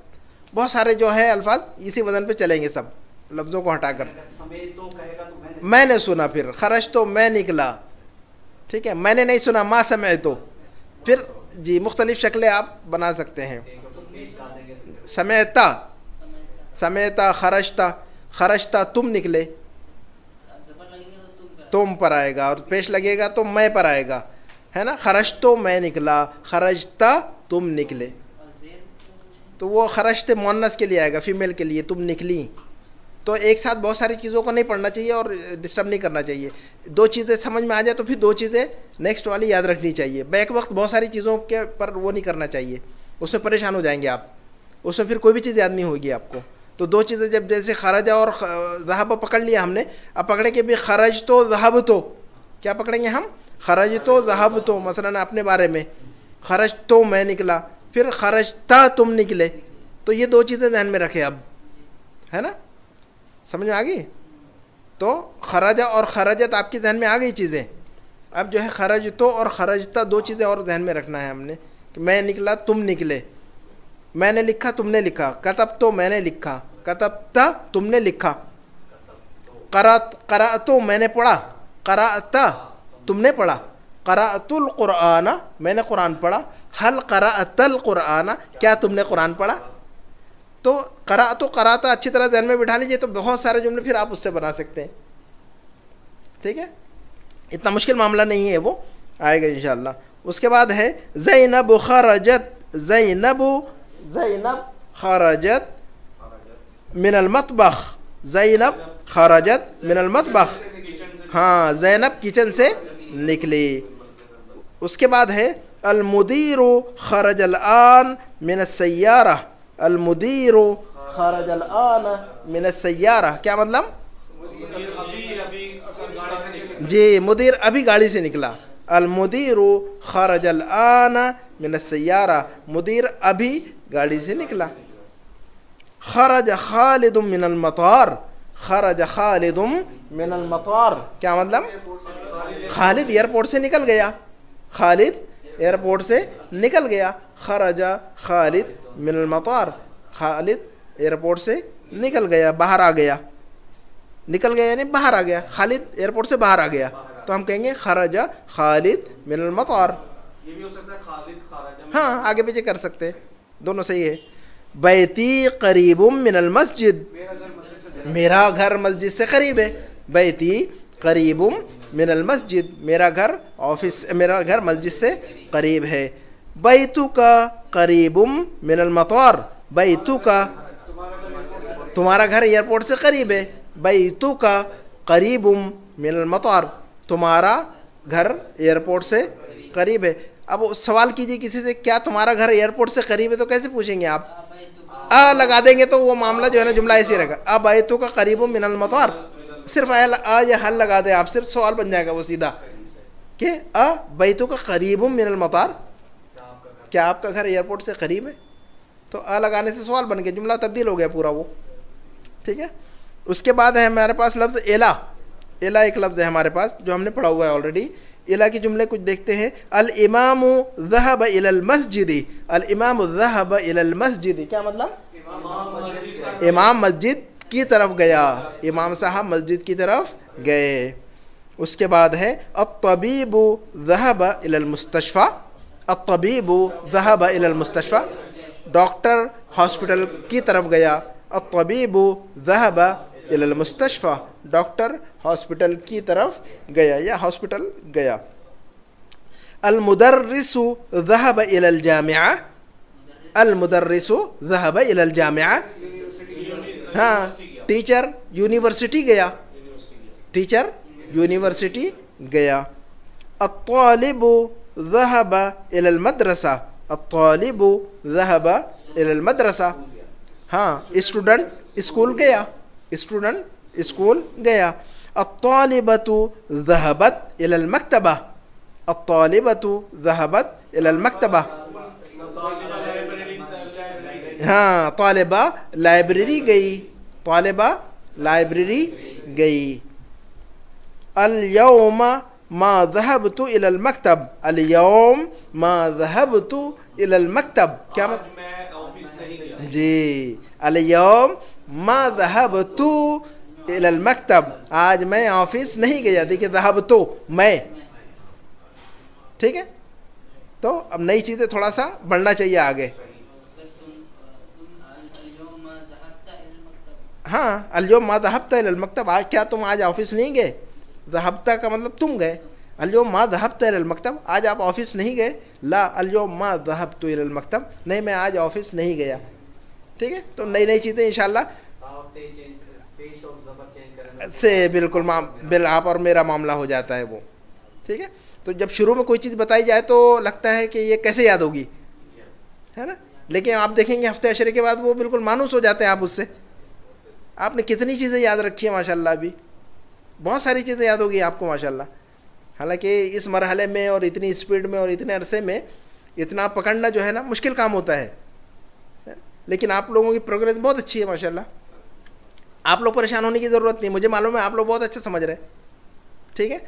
[SPEAKER 1] बहुत सारे जो है अल्फाज इसी वज़न पे चलेंगे, सब लफ्ज़ों को हटाकर। मैंने सुना, फिर खरज तो मैं निकला, ठीक है। मैंने नहीं सुना, मा समय तो, फिर जी मुख्तलिफ शक्लें आप बना सकते हैं। समेता, समेता, खरजता, खरजता तुम निकले, तुम पर आएगा, और पेश लगेगा तो मैं पर आएगा, है ना। खरज तो मैं निकला, खरजता तुम निकले। तो वो खरजते मुअन्नस के लिए आएगा, फीमेल के लिए तुम निकली। तो एक साथ बहुत सारी चीज़ों को नहीं पढ़ना चाहिए और डिस्टर्ब नहीं करना चाहिए। दो चीज़ें समझ में आ जाए तो फिर दो चीज़ें नेक्स्ट वाली याद रखनी चाहिए। बैक वक्त बहुत सारी चीज़ों के पर वो नहीं करना चाहिए, उसमें परेशान हो जाएंगे आप, उसमें फिर कोई भी चीज़ याद नहीं होगी आपको। तो दो चीज़ें जब जैसे खरजा और ज़हब पकड़ लिया हमने, अब पकड़े कि भी खरज तो ज़हब तो, क्या पकड़ेंगे हम? खरज तो ज़हब तो, मसलन अपने बारे में खरज तो मैं निकला, फिर खरजता तुम निकले। तो ये दो चीज़ें ध्यान में रखें अब, है ना, समझ में आ गई। तो खरजा और खरजत आपके जहन में आ गई चीज़ें। अब जो है खरज तो और खरजता, दो चीज़ें और ध्यान में रखना है हमने कि मैं निकला तुम निकले, मैंने लिखा तुमने लिखा, कतब तो मैंने लिखा, कतबता तुमने लिखा, करा तो मैंने पढ़ा, कराता तुमने पढ़ा, करातुल कुराना मैंने कुरान पढ़ा, हल करातल कुराना क्या तुमने कुरान पढ़ा। तो कराता अच्छी तरह ध्यान में बिठा लीजिए, तो बहुत सारे जुमले फिर आप उससे बना सकते हैं, ठीक है। इतना मुश्किल मामला नहीं है, वो आएगा इंशाअल्लाह। उसके बाद है ज़ैनब खरजत, ज़ैनब खरजत मिनल मतबख, ज़ैनब खरजत मिनल मतबख, हाँ ज़ैनब किचन से निकली। उसके बाद है अल मुदीरु खरजल आन मिन सय्यारा, अल मुदीरु खरजल आन मिन सय्यारा, क्या मतलब? जी, मुदीर अभी गाड़ी से निकला। अल मुदीरु खरजल आन मिन सय्यारा, मुदीर अभी गाड़ी से निकला। खरज खालिदुम मिनल मतार, खरज खालिदुम मिनल मतार, क्या मतलब? खालिद एयरपोर्ट से निकल गया, खालिद एयरपोर्ट से निकल गया। खरजा खालिद मिनल मतार, खालिद एयरपोर्ट से निकल गया, बाहर आ गया। निकल गया यानी बाहर आ गया, खालिद एयरपोर्ट से बाहर आ गया, तो हम कहेंगे खरजा खालिद मिनल मतार। ये भी हो सकता है खालिद खरजा, हाँ आगे पीछे कर सकते हैं, दोनों सही है। बैती करीबुम मिनल मस्जिद, मेरा घर मस्जिद से करीब है। बैती करीबुम मिनल मस्जिद, मेरा घर ऑफिस, मेरा घर मस्जिद से करीब है। बैतु का करीबुम मिनल मतार, बैतु का, तुम्हारा घर एयरपोर्ट से करीब है। बैतु का करीबुम मिनल मतार, तुम्हारा घर एयरपोर्ट से करीब है। अब सवाल कीजिए किसी से, क्या तुम्हारा घर एयरपोर्ट से करीब है, तो कैसे पूछेंगे आप? आ लगा देंगे तो वो मामला जो है ना, जुमला ऐसे रहेगा, अब बैतु का करीबुम मिनल मतार, सिर्फ आ या हल लगा दे आप, सिर्फ सवाल बन जाएगा वो सीधा कि अ बैतु का करीबुम मिनल मतार, क्या आपका घर एयरपोर्ट से करीब है? तो अ लगाने से सवाल बन गया, जुमला तब्दील हो गया पूरा वो, ठीक है। उसके बाद है हमारे पास लफ्ज़ एला, एला एक लफ्ज़ है हमारे पास जो हमने पढ़ा हुआ है ऑलरेडी। एला के जुमले कुछ देखते हैं। अल इमामु ज़हब इलल मस्जिदी, अल इमामु ज़हब इलल मस्जिदी, क्या मतलब? इमाम मस्जिद की तरफ गया, इमाम साहब मस्जिद की तरफ गए। उसके बाद है अत्तबीबु ज़हब इलल मुस्तशफ़ा, अत्तबीबु ज़हब इलल मुस्तशफ़ा, डॉक्टर हॉस्पिटल की तरफ गया। अत्तबीबु ज़हब इलल मुस्तशफ़ा, डॉक्टर हॉस्पिटल की तरफ गया या हॉस्पिटल गया। अल मुदर्रिसु ज़हब इलल जामिआ, अल मुदर्रिसु ज़हब इलल जामिआ, हाँ टीचर यूनिवर्सिटी गया, टीचर यूनिवर्सिटी गया। अत्तालिबु ज़हब इलल मदरसा, अत्तालिबु ज़हब इलल मदरसा, हाँ स्टूडेंट स्कूल गया, स्टूडेंट स्कूल गया। अत्तालिबतु ज़हबत इलल मक्तबा, अत्तालिबतु ज़हबत इलल मक्तबा, हाँ तालिबा लाइब्रेरी गई, तालिबा लाइब्रेरी गई। अल यौम मा ज़हबतु इलल मक्तब, अल यौम मा ज़हबतु इलल मक्तब, क्या मतलब? जी, अल यौम मा ज़हबतु इलल मक्तब, आज मैं ऑफिस नहीं गया। देखिए ज़हबतु मैं, ठीक है। तो अब नई चीज़ें थोड़ा सा बढ़ना चाहिए आगे। हाँ अल-यौम मा ज़हबता इलल मक्तब, आज क्या तुम आज ऑफिस नहीं गए? ज़हबता का मतलब तुम गए, अल-यौम मा ज़हबता इलल मक्तब, आज आप ऑफिस नहीं गए। ला अल-यौम मा ज़हबतु इलल मक्तब, नहीं मैं आज ऑफिस नहीं गया, ठीक है। तो नई नई चीज़ें इंशाल्लाह से बिल्कुल आप और मेरा मामला हो जाता है वो, ठीक है। तो जब शुरू में कोई चीज़ बताई जाए तो लगता है कि ये कैसे याद होगी, है ना, लेकिन आप देखेंगे हफ्ते अशरे के बाद वो बिल्कुल मानूस हो जाते हैं आप उससे। आपने कितनी चीज़ें याद रखी है माशाल्लाह, अभी बहुत सारी चीज़ें याद होगी आपको माशाल्लाह। हालांकि इस मरहले में और इतनी स्पीड में और इतने अरसे में इतना पकड़ना जो है ना मुश्किल काम होता है, लेकिन आप लोगों की प्रोग्रेस बहुत अच्छी है माशाल्लाह। आप लोग परेशान होने की ज़रूरत नहीं, मुझे मालूम है आप लोग बहुत अच्छा समझ रहे हैं, ठीक है।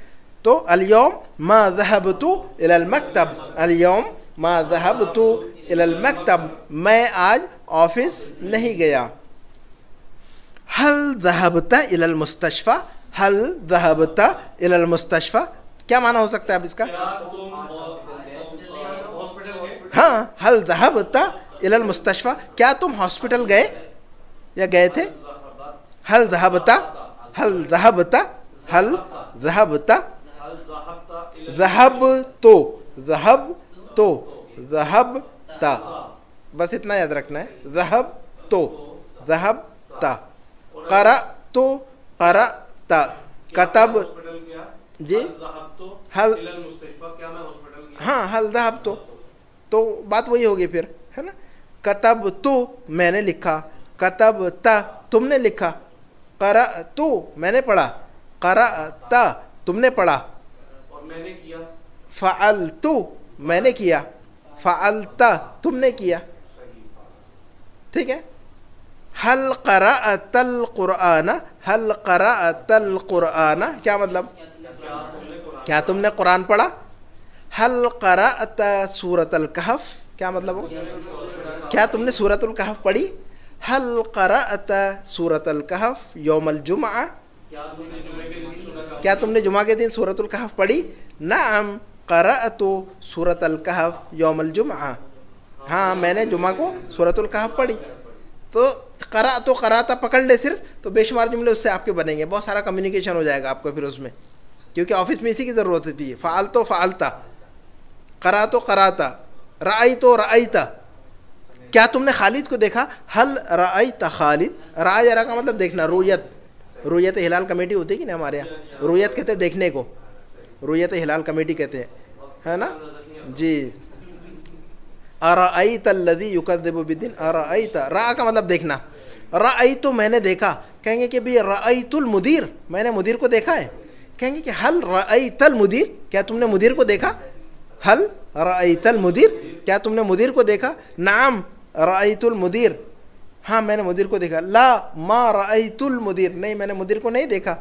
[SPEAKER 1] तो अल-यौम मा ज़हबतु इलल मक्तब, अल-यौम मा ज़हबतु इलल मक्तब, मैं आज ऑफिस नहीं गया। हल ज़हबता इलल मुस्तशफ़ा, हल ज़हबता इलल मुस्तशफ़ा, क्या माना हो सकता है अब इसका? हाँ हल ज़हबता इलल मुस्तशफ़ा, क्या तुम हॉस्पिटल गए या गए थे? हल ज़हबता, हल ज़हबता, हल ज़हबता, ज़हब तो, ज़हब तो, ज़हबता, बस इतना याद रखना है, ज़हब तो, ज़हबता, क़रअतु, क़रअता, कतब जी, हल, हाँ हल ज़हबतु, तो बात वही होगी फिर, है ना। कतबतु मैंने लिखा, कतबता तुमने लिखा, क़रअतु मैंने पढ़ा, क़रअता तुमने पढ़ा,
[SPEAKER 2] और मैंने किया,
[SPEAKER 1] फ़अलतु मैंने किया, फ़अलता तुमने किया, ठीक है। हल क़रअतल क़ुरआना, हल क़रअतल क़ुरआना क्या मतलब, क्या तुमने कुरान पढ़ा। हल क़रअत सूरतल कहफ़ क्या मतलब हो, क्या तुमने सूरतुल कहफ़ पढ़ी। हल क़रअत सूरतल कहफ़ यौमल जुमआ, क्या तुमने जुमा के दिन सूरतुल कहफ़ पढ़ी। नअम क़रअतु सूरतल कहफ़ यौमल जुमआ, हाँ मैंने जुमा को सूरतुल कहफ़ पढ़ी। तो करा तो कराता पकड़ ले सिर्फ, तो बेशुमार जुमले उससे आपके बनेंगे, बहुत सारा कम्युनिकेशन हो जाएगा आपको फिर उसमें, क्योंकि ऑफिस में इसी की ज़रूरत होती है। फ़ाल तो फ़ालता, करा तो कराता, राई तो राईता, क्या तुमने खालिद को देखा। हल राईता खालिद, रा जरा का मतलब देखना, रुयत, रुयत हिलाल कमेटी होती है कि नहीं हमारे यहाँ, रुयत कहते हैं देखने को, रुयत हिलाल कमेटी कहते हैं, है ना जी। अराअयतल्लज़ी युकज़्ज़िबु बिद्दीन, अराअयत, रा का मतलब देखना, राअयतु मैंने देखा, कहेंगे कि भाई राअयतुल मुदीर, मैंने मुदीर को देखा है, कहेंगे कि हल राअयतल मुदीर, क्या तुमने मुदीर को देखा। हल राअयतल मुदीर, क्या तुमने मुदीर को देखा। नाम राअयतुल मुदीर, हाँ मैंने मुदीर को देखा। ला मा राअयतुल मुदीर, नहीं मैंने मुदीर को नहीं देखा।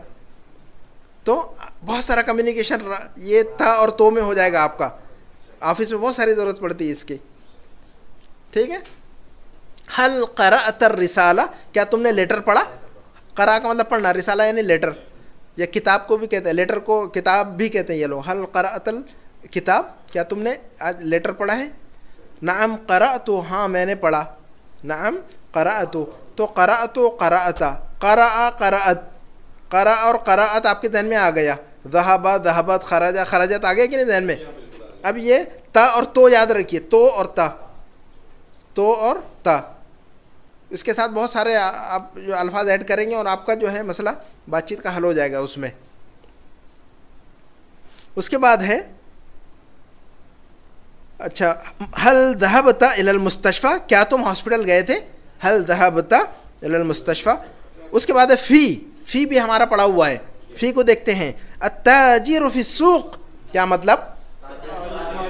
[SPEAKER 1] तो बहुत सारा कम्युनिकेशन ये था और तो में हो जाएगा आपका, ऑफिस में बहुत सारी ज़रूरत पड़ती है इसकी, ठीक है। हल क़रअतर रिसाला, क्या तुमने लेटर पढ़ा। क़रा का मतलब पढ़ना, रिसाला यानी लेटर, या किताब को भी कहते हैं, लेटर को किताब भी कहते हैं ये लोग। हल क़रअतल किताब, क्या तुमने आज लेटर पढ़ा है। नाम क़रअतु, हाँ मैंने पढ़ा। नाम क़रअतु, तो क़रअतु क़रअता, क़रअ क़रअत, क़रअ और क़रअत आपके ज़हन में आ गया। ज़हबा ज़हबत, ख़रजा ख़रजत आ गया कि नहीं ज़हन में। अब ये ता और तो याद रखिए, तो और ता, तो और ता, इसके साथ बहुत सारे आप जो अल्फाज ऐड करेंगे और आपका जो है मसला बातचीत का हल हो जाएगा उसमें। उसके बाद है अच्छा, हल ज़हबता इलल मुस्तशफ़ा, क्या तुम हॉस्पिटल गए थे। हल ज़हबता इलल मुस्तशफ़ा। उसके बाद है फ़ी भी हमारा पड़ा हुआ है, फ़ी को देखते हैं। अत्ताजिरु फ़ी सूक़, क्या मतलब,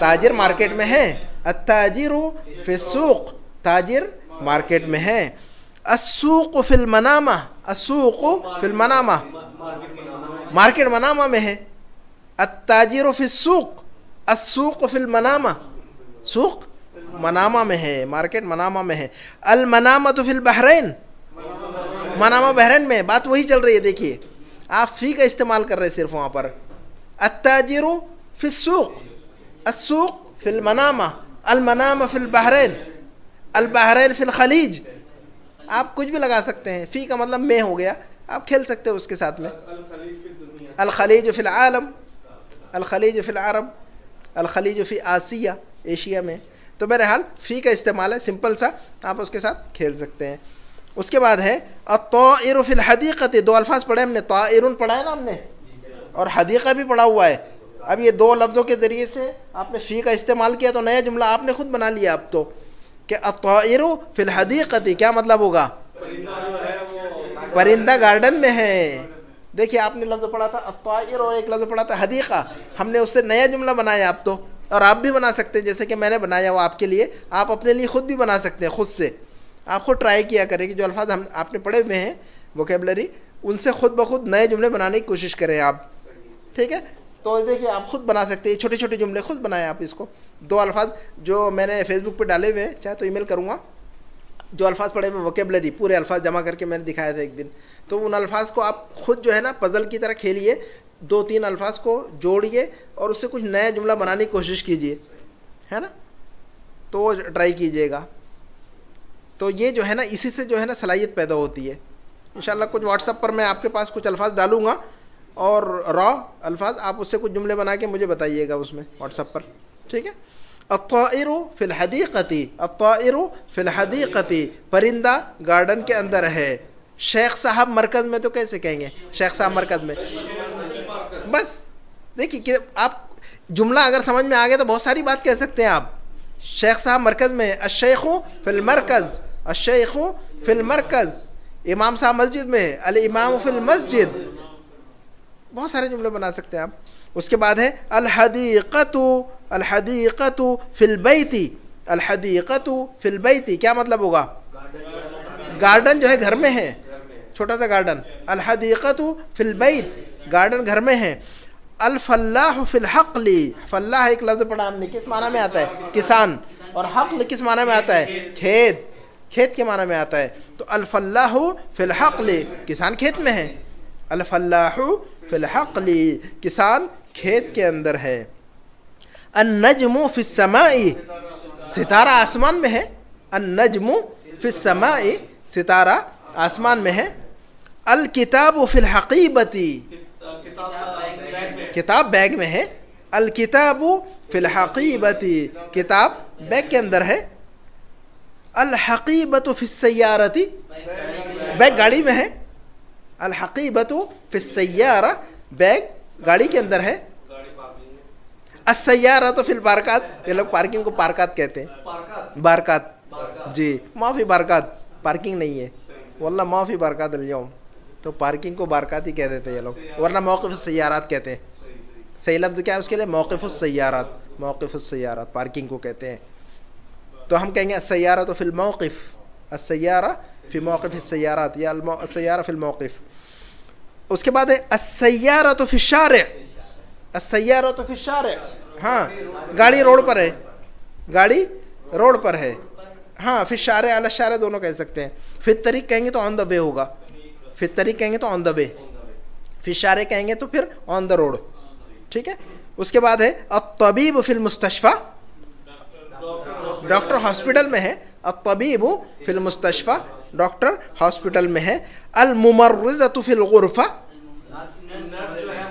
[SPEAKER 1] ताजिर मार्केट में है। अत्ताजिरु फ़ी सूक़, ताजिर मार्केट में है। अस्सूक़ फ़िल मनामा, अस्सूक़ फ़िल मनामा, मार्केट मनामा में है। अत्ताजिरु फ़ी सूक़, अस्सूक़ फ़िल मनामा, सूक़ मनामा में है, मार्केट मनामा में है। अल मनामतु फ़िल बहरैन, मनामा बहरैन में, बात वही चल रही है। देखिए आप फ़ी का इस्तेमाल कर रहे हैं सिर्फ वहाँ पर। अत्ताजिरु फ़ी सूक़, अस्सूक़ फ़िल मनामा, अल मनामा फ़िल बहरैन, अल बहरैन फ़िल खलीज, आप कुछ भी लगा सकते हैं। फ़ी का मतलब में हो गया, आप खेल सकते हो उसके साथ में। अल खलीज फ़िल आलम, अल खलीज फ़िल अरब, अल खलीज फ़ी आसिया, एशिया में। तो बहरहाल फ़ी का इस्तेमाल है, सिंपल सा, आप उसके साथ खेल सकते हैं। उसके बाद है अत्ताइरु फ़िल हदीक़ति, दो अल्फाज पढ़े हमने, ताइरुन पढ़ा है ना हमने, और हदीक़ा भी पढ़ा हुआ है। अब ये दो लफ्ज़ों के ज़रिए से आपने फ़ी का इस्तेमाल किया, तो नया जुमला आपने खुद बना लिया अब तो, कि अत्ताइरु फ़िल हदीक़ति क्या मतलब होगा, परिंदा गार्डन में है। देखिए आपने लफ्ज़ पढ़ा था अत्ताइर और एक लफ्ज़ पढ़ा था हदीक़ा, हमने उससे नया जुमला बनाया आप तो, और आप भी बना सकते हैं जैसे कि मैंने बनाया हुआ आपके लिए, आप अपने लिए खुद भी बना सकते हैं खुद से। आप खुद ट्राई किया करें कि जो अल्फाज हम आपने पढ़े हुए हैं वोकेबलरी, उनसे खुद ब खुद नए जुमले बनाने की कोशिश करें आप, ठीक है। तो देखिए आप खुद बना सकते हैं, छोटे छोटे जुमले खुद बनाएं आप इसको। दो अल्फाज जो मैंने फेसबुक पे डाले हुए हैं, चाहे तो ईमेल करूँगा, जो अल्फाज पढ़े हुए वोकेबलरी पूरे अल्फाज जमा करके मैंने दिखाया था एक दिन, तो उन अल्फाज को आप खुद जो है ना पज़ल की तरह खेलिए, दो तीन अल्फाज को जोड़िए और उससे कुछ नया जुमला बनाने की कोशिश कीजिए, है ना, तो ट्राई कीजिएगा। तो ये जो है ना, इसी से जो है ना सलाहियत पैदा होती है। इंशाल्लाह कुछ व्हाट्सएप पर मैं आपके पास कुछ अल्फाज डालूँगा और रॉ अल्फाज, आप उससे कुछ जुमले बना के मुझे बताइएगा उसमें व्हाट्सएप पर, ठीक है। अत्ताइरु फिल हदीक़ती, अत्ताइरु फिल हदीक़ती, परिंदा गार्डन के अंदर है। शेख साहब मरकज़ में तो कैसे कहेंगे शेख साहब मरकज़ में? बस देखिए कि आप जुमला अगर समझ में आ गया तो बहुत सारी बात कह सकते हैं आप। शेख साहब मरकज़ में, अश-शेख़ु फिल मरकज़, अश-शेख़ु फिल मरकज़, इमाम साहब मस्जिद में, अल इमाम फिल मस्जिद, बहुत सारे जुमले बना सकते हैं आप। उसके बाद है अल हदीक़तु, अल हदीक़तु फिल बैती, अल हदीक़तु फिल बैती क्या मतलब होगा? गार्डन जो है घर में है, छोटा सा गार्डन। अल हदीक़तु फिल बैत, गार्डन घर में है। अल फल्लाहु फिल हक़ली, फल्लाह एक लफ्ज़ पढ़ा हमने, किस माना में आता है? किसान। और हक़ल किस माना में आता है? खेत, खेत के माना में आता है। तो अल फल्लाहु फिल हक़ली, किसान खेत में है। अल फल्लाहु फिल हक़ली, किसान खेत के अंदर है। अन नजमु फिस समाई, सितारा आसमान में है। अन नजमु फिस समाई, सितारा आसमान में है। अल किताबु फिल हक़ीबती, किताब बैग में है। अल किताबु फिल हक़ीबती, किताब बैग के अंदर है। अल हक़ीबतु फिस सय्यारती, बैग गाड़ी में है। अल हक़ीबतु फिस सय्यारा, बैग गाड़ी के अंदर है। अस्सय्यारतु फिल बारकात, ये लोग पार्किंग को पारकात कहते हैं। बारकात जी, माफ़ी बारकात, पार्किंग नहीं है, वल्लाह माफ़ी बारकात अल-यौम, तो पार्किंग को बारकात ही कह देते हैं ये लोग, वरना मौक़िफ़ुस सय्यारात कहते हैं। सही लफ्ज़ क्या है उसके लिए? मौक़िफ़ुस सय्यारात, मौक़िफ़ुस सय्यारात पार्किंग को कहते हैं। तो हम कहेंगे अस्सय्यारतु फिल मौक़िफ़, अस्सय्यारा फ़ी मौक़िफ़िस सय्यारात, या अस्सय्यारा फिल मौक़िफ़। उसके बाद है अस्सय्यारतु फ़िश शारिअ, अस्सय्यारतु फ़िश शारिअ, हाँ गाड़ी रोड पर है, गाड़ी रोड पर है। हाँ फ़िश शारिअ, अला शारिअ दोनों कह सकते हैं। फिर तरीक़ कहेंगे तो ऑन द वे होगा, फिर तरीक़ कहेंगे तो ऑन द वे, फ़िश शारिअ कहेंगे तो फिर ऑन द रोड, ठीक है। उसके बाद है अत्तबीब फिल मुस्तशफ़ा, डॉक्टर हॉस्पिटल में है। अत्तबीब फिल मुस्तशफ़ा, डॉक्टर हॉस्पिटल में है। अल मुमर्रिज़तु फिल गुरफ़ा,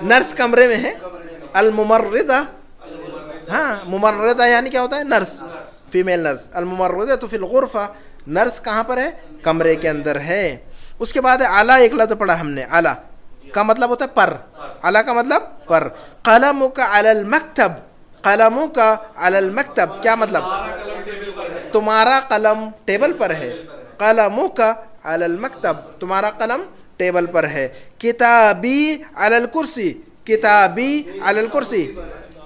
[SPEAKER 1] नर्स कमरे में है। अल मुमर्रिज़ा, हाँ मुमर्रिज़ा यानी क्या होता है? Nurse, female nurse. अल मुमर्रिज़तु फिल गुरफ़ा, नर्स कहाँ पर है? कमरे के अंदर है। उसके बाद है आला, एक लफ्ज़ पढ़ा हमने, आला का मतलब होता है पर, आला का मतलब पर। क़लमुका अलल मकतब, क़लमुका अलल मकतब क्या मतलब? तुम्हारा कलम टेबल पर है। क़लमुका अलल मकतब, तुम्हारा कलम टेबल पर है। किताबी अलल कुर्सी, किताबी अलल कुर्सी,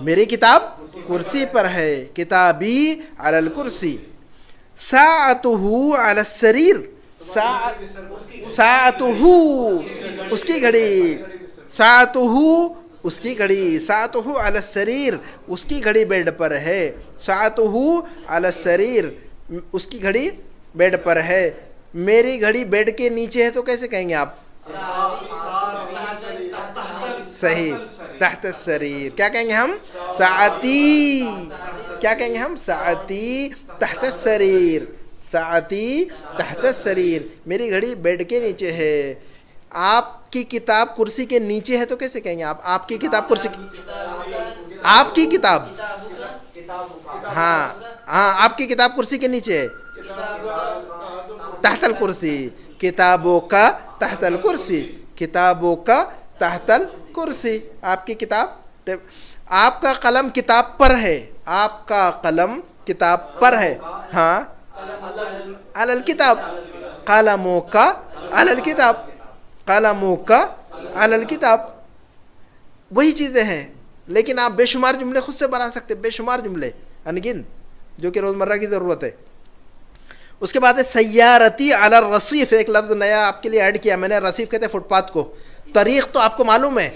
[SPEAKER 1] मेरी किताब कुर्सी पर है। किताबी अलल कुर्सी। साअतुहु अलस सरीर, साअतुहु उसकी घड़ी, साअतुहु उसकी घड़ी, साअतुहु अलस सरीर उसकी घड़ी बेड पर है। साअतुहु अलस सरीर उसकी घड़ी बेड पर है। मेरी घड़ी बेड के नीचे है तो कैसे कहेंगे आप? सही, तहत सरीर क्या कहेंगे हम? साअती, क्या कहेंगे हम? साअती तहत सरीर, साअती तहत सरीर, मेरी घड़ी बेड के नीचे है। आपकी किताब कुर्सी के नीचे है तो कैसे कहेंगे आप? आपकी किताब कुर्सी, आपकी किताब, हाँ हाँ आपकी किताब कुर्सी के नीचे है। तहतल कुर्सी, किताबों का तहतल कुर्सी, किताबों का तहतल कुर्सी, आपकी किताब, आपका कलम किताब पर है, आपका कलम किताब पर है। हाँ अलल किताब, कलमों का अलल किताब, कलमों का अलल किताब, वही चीज़ें हैं। लेकिन आप बेशुमार जुमले खुद से बना सकते, बेशुमार जुमले अनगिन, जो कि रोज़मर्रा की ज़रूरत है। उसके बाद है सय्यारती अलर रसीफ, एक लफ्ज़ नया आपके लिए ऐड किया मैंने, रसीफ कहते हैं फुटपाथ को। तरीक़ तो आपको मालूम है,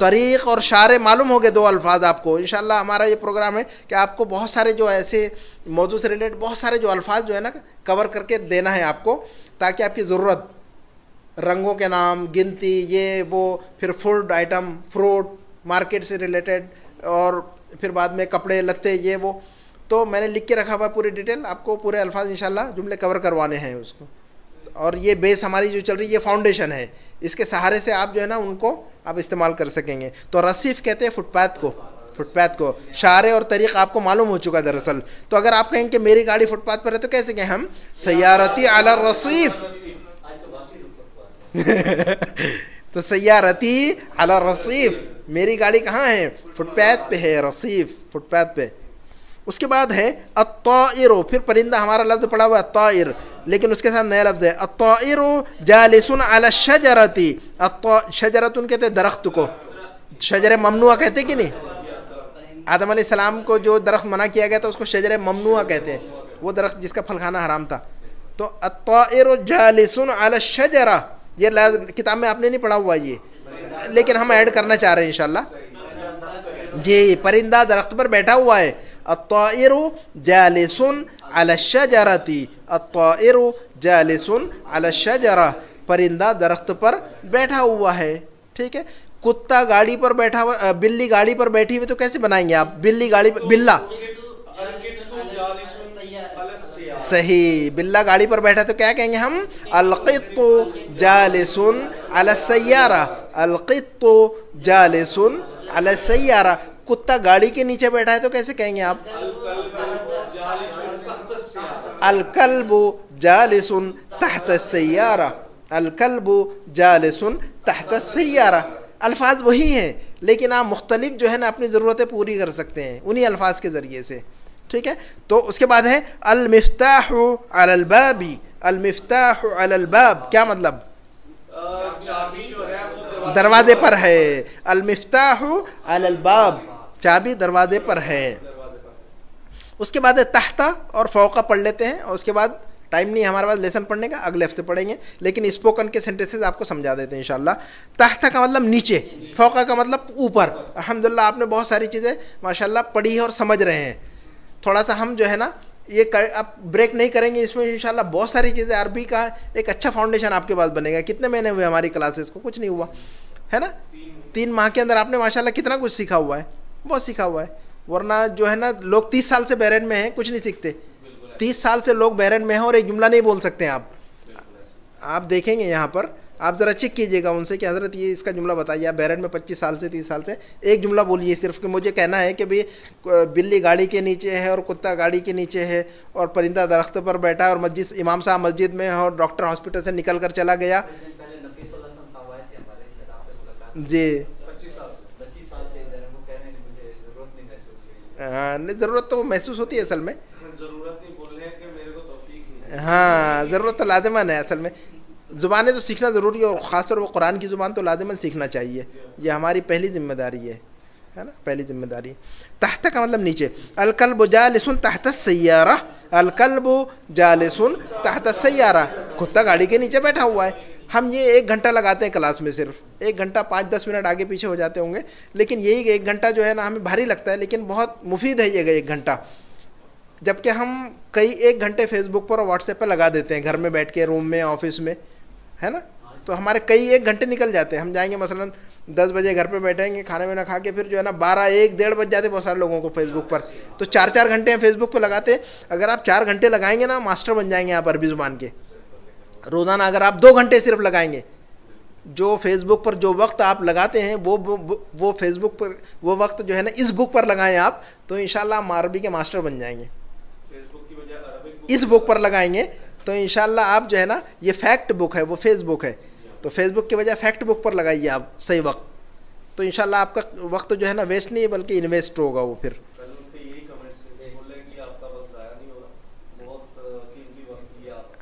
[SPEAKER 1] तरीक़ और शारे मालूम हो गए, दो अल्फाज आपको। इंशाल्लाह हमारा ये प्रोग्राम है कि आपको बहुत सारे जो ऐसे मौजू से रिलेटेड बहुत सारे जो अल्फाज जो है ना कवर करके देना है आपको, ताकि आपकी ज़रूरत, रंगों के नाम, गिनती, ये वो, फिर फूड आइटम, फ्रूट, मार्केट से रिलेटेड, और फिर बाद में कपड़े लत्ते, ये वो, तो मैंने लिख के रखा हुआ पूरी डिटेल, आपको पूरे अल्फाज इंशाल्लाह जुमले कवर करवाने हैं उसको। और ये बेस हमारी जो चल रही है, ये फाउंडेशन है, इसके सहारे से आप जो है ना उनको आप इस्तेमाल कर सकेंगे। तो रसीफ कहते हैं फुटपाथ को, फुटपाथ को। शारे और तरीक़ आपको मालूम हो चुका दरअसल। तो अगर आप कहेंगे कि मेरी गाड़ी फुटपाथ पर है तो कैसे कहें हम? सय्यारती अला रसीफ। तो सय्यारती अला रसीफ, मेरी गाड़ी कहाँ है? फुटपाथ पे है, रसीफ फुटपाथ पे। उसके बाद है अत्ताइरु, फिर परिंदा हमारा लफ्ज़ पड़ा हुआ है अत्ताइर, लेकिन उसके साथ नया लफ्ज़ है अत्ताइरु जालिसुन अला शजरती। शजरतुन कहते हैं दरख्त को, शजर ममनुआ कहते कि नहीं? आदम अलैहिस्सलाम को जो दरख्त मना किया गया था उसको शजर ममनुआ कहते हैं, वो दरख्त जिसका फल खाना हराम था। तो अत्ताइरु जालिसुन अला शजरा, ये किताब में आपने नहीं पढ़ा हुआ ये, लेकिन हम ऐड करना चाह रहे हैं इंशाल्लाह जी। परिंदा दरख्त पर बैठा हुआ है। अत्ताइरु जालिसुन अला शजरती, अत्ताइरु जालिसुन अला शजरा, परिंदा दरख्त पर बैठा हुआ है। ठीक है। कुत्ता गाड़ी पर बैठा हुआ, बिल्ली गाड़ी पर बैठी हुई, तो कैसे बनाएंगे आप? बिल्ली गाड़ी पर, बिल्ला सही, बिल्ला गाड़ी पर बैठा तो क्या कहेंगे हम? अलक़ित्तु जालिसुन अला सय्यारा, अलक़ित्तु जालिसुन अला सय्यारा। कुत्ता गाड़ी के नीचे बैठा है तो कैसे कहेंगे आप? अलकल्बु जालिसुन तहत सय्यारा, अलकल्बु जालिसुन तहत सय्यारा। अल्फाज वही हैं, लेकिन आप मुख्तलिफ जो है ना अपनी ज़रूरतें पूरी कर सकते हैं उन्हीं अल्फाज के ज़रिए से। ठीक है। तो उसके बाद है अल-मिफ्ताहु अलल बाबी, अल-मिफ्ताहु अलल बाब क्या मतलब? चाबी जो है वो दरवाजे पर है। अल-मिफ्ताहु अलल बाब, चाबी दरवाजे पर है। उसके बाद है तहता और फौका पढ़ लेते हैं, और उसके बाद टाइम नहीं है हमारे पास लेसन पढ़ने का, अगले हफ्ते पढ़ेंगे, लेकिन स्पोकन के सेंटेंसेस आपको समझा देते हैं इंशाल्लाह। तहता का मतलब नीचे, फौका का मतलब ऊपर। अल्हम्दुलिल्लाह आपने बहुत सारी चीज़ें माशाल्लाह पढ़ी है और समझ रहे हैं। थोड़ा सा हम जो है ना ये आप ब्रेक नहीं करेंगे इसमें इंशाल्लाह बहुत सारी चीज़ें, अरबी का एक अच्छा फाउंडेशन आपके पास बनेगा। कितने महीने हुए हमारी क्लासेस को? कुछ नहीं हुआ है ना। 3 माह के अंदर आपने माशाल्लाह कितना कुछ सीखा हुआ है, बहुत सीखा हुआ है। वरना जो है ना लोग 30 साल से बहरीन में हैं, कुछ नहीं सीखते। 30 साल से लोग बहरीन में हैं और एक जुमला नहीं बोल सकते हैं। आप देखेंगे यहाँ पर, आप ज़रा चेक कीजिएगा उनसे कि हज़रत ये इसका जुमला बताइए। आप बहरीन में 25 साल से 30 साल से एक जुमला बोलिए सिर्फ, कि मुझे कहना है कि भाई बिल्ली गाड़ी के नीचे है और कुत्ता गाड़ी के नीचे है और परिंदा दरख्त पर बैठा है और मस्जिद, इमाम साहब मस्जिद में है और डॉक्टर हॉस्पिटल से निकल कर चला गया। जी हाँ, नहीं ज़रूरत तो महसूस होती है असल में। हाँ, ज़रूरत तो लाज़िमन है असल में। ज़ुबानें तो सीखना ज़रूरी है, और ख़ासतौर पर कुरान की ज़ुबान तो लाज़िमन सीखना चाहिए। ये हमारी पहली ज़िम्मेदारी है ना, पहली ज़िम्मेदारी। तहत का मतलब नीचे। अलकल्बु जालिसुन तहत सय्यारा, अलकल्बु जालिसुन तहत सय्यारा, कुत्ता गाड़ी के नीचे बैठा हुआ है। हम ये 1 घंटा लगाते हैं क्लास में, सिर्फ 1 घंटा 5-10 मिनट आगे पीछे हो जाते होंगे, लेकिन यही 1 घंटा जो है ना हमें भारी लगता है, लेकिन बहुत मुफीद है ये 1 घंटा। जबकि हम कई 1 घंटे फेसबुक पर और व्हाट्सएप पर लगा देते हैं घर में बैठ के, रूम में, ऑफिस में, है ना। तो हमारे कई 1 घंटे निकल जाते हैं। हम जाएंगे मसलन 10 बजे घर पे बैठेंगे, खाना वाना खा के, फिर जो है ना 12-1-1:30 बज जाते बहुत सारे लोगों को फेसबुक पर। तो 4-4 घंटे हम फेसबुक पर लगाते। अगर आप 4 घंटे लगाएंगे ना, मास्टर बन जाएंगे आप अरबी ज़ुबान के। रोज़ाना अगर आप 2 घंटे सिर्फ लगाएंगे, जो फेसबुक पर जो वक्त आप लगाते हैं वो फेसबुक पर वो वक्त जो है ना इस बुक पर लगाएं आप, तो इंशाल्लाह आप अरबी के मास्टर बन जाएंगे। इस बुक पर लगाएंगे तो इंशाल्लाह आप जो है ना, ये फैक्ट बुक है, वो फेसबुक है, तो फेसबुक के बजाय फैक्ट बुक पर लगाइए आप सही वक्त, तो इंशाल्लाह आपका वक्त जो है ना वेस्ट नहीं है बल्कि इन्वेस्ट होगा वो फिर।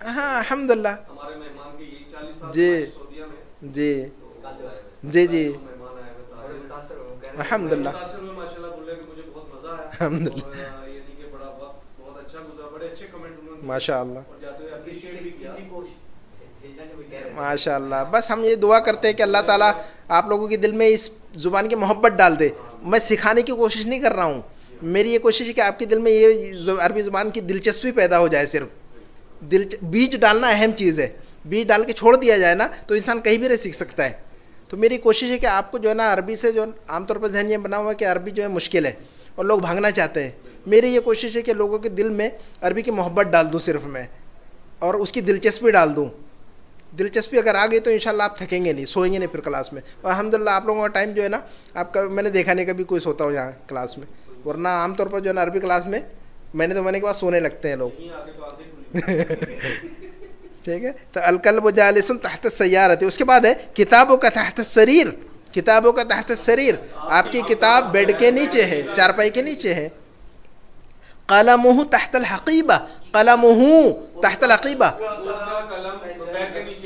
[SPEAKER 1] हाँ अल्हम्दुलिल्लाह जी जी जी जी अल्हम्दुलिल्लाह माशाअल्लाह माशाअल्लाह। बस हम ये दुआ करते हैं कि अल्लाह ताला आप लोगों के दिल में इस ज़ुबान की मोहब्बत डाल दे। मैं सिखाने की कोशिश नहीं कर रहा हूँ, मेरी ये कोशिश है कि आपके दिल में ये अरबी ज़ुबान की दिलचस्पी पैदा हो जाए। सिर्फ बीज डालना अहम चीज़ है, बीज डाल के छोड़ दिया जाए ना तो इंसान कहीं भी रह सीख सकता है। तो मेरी कोशिश है कि आपको जो है ना अरबी से, जो आमतौर पर ज़हन ये बना हुआ है कि अरबी जो है मुश्किल है और लोग भागना चाहते हैं, मेरी ये कोशिश है कि लोगों के दिल में अरबी की मोहब्बत डाल दूँ सिर्फ मैं, और उसकी दिलचस्पी डाल दूँ। दिलचस्पी अगर आ गई तो इंशाल्लाह आप थकेंगे नहीं, सोएंगे नहीं फिर क्लास में। और अल्हम्दुलिल्लाह आप लोगों का टाइम जो है ना, आपका मैंने देखा नहीं कभी कोई सोता हो यहाँ क्लास में, वरना आमतौर पर जो है ना अरबी क्लास में मैंने तो के बाद सोने लगते हैं लोग। ठीक है, तो अलकल्बु जालिसुन तहत सय्यारति। उसके बाद है किताबों का तहत शरीर, किताबों का तहत शरीर, आपकी किताब बेड के नीचे है, चारपाई के नीचे है। कलमुहु तहतल हकीबा, कलमुहु तहतल हकीबा,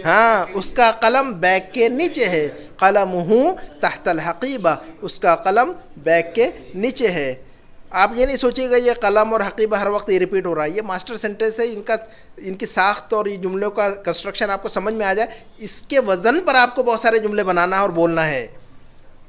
[SPEAKER 1] हाँ उसका कलम बैग के नीचे है। कलमुहु तहतल हकीबा, उसका कलम बैग के नीचे है। आप ये नहीं सोचिएगा ये कलम और हकीबा हर वक्त ये रिपीट हो रहा है, ये मास्टर सेंटेंस है, इनका इनकी साख्त और ये जुमलों का कंस्ट्रक्शन आपको समझ में आ जाए, इसके वज़न पर आपको बहुत सारे जुमले बनाना है और बोलना है।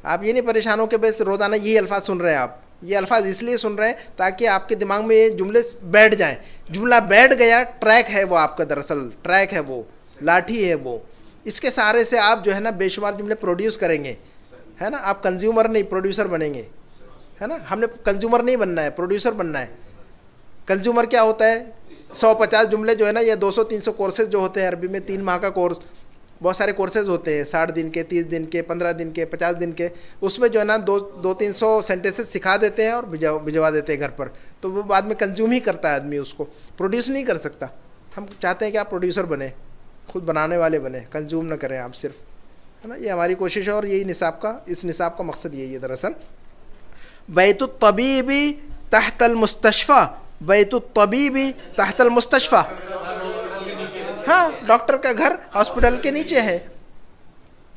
[SPEAKER 1] आप ये नहीं परेशान हो कि बस रोज़ाना यही अल्फाज सुन रहे हैं, आप ये अल्फाज इसलिए सुन रहे हैं ताकि आपके दिमाग में ये जुमले बैठ जाएं। जुमला बैठ गया, ट्रैक है वो आपका, दरअसल ट्रैक है वो, लाठी है वो, इसके सहारे से आप जो है ना बेशुमार जुमले प्रोड्यूस करेंगे, है ना। आप कंज्यूमर नहीं प्रोड्यूसर बनेंगे, है ना। हमने कंज्यूमर नहीं बनना है, प्रोड्यूसर बनना है। कंज्यूमर क्या होता है, 150 जुमले जो है ना, ये 200-300 कोर्सेज जो होते हैं अरबी में, 3 माह का कोर्स, बहुत सारे कोर्सेज होते हैं, 60 दिन के, 30 दिन के, 15 दिन के, 50 दिन के, उसमें जो है ना 200-300 सेंटेंसेस सिखा देते हैं और भिजवा देते हैं घर पर। तो वो बाद में कंज्यूम ही करता है आदमी, उसको प्रोड्यूस नहीं कर सकता। हम चाहते हैं कि आप प्रोड्यूसर बने, खुद बनाने वाले बने, कंज्यूम ना करें आप सिर्फ, है ना। ये हमारी कोशिश है और यही निसाब का, इस निसाब का मकसद यही है दरअसल। बैतुत तबीबी तहतल मुस्तशफ़ा, बैतुत तबीबी तहतल मुस्तशफ़ा, हाँ डॉक्टर का घर हॉस्पिटल के नीचे है,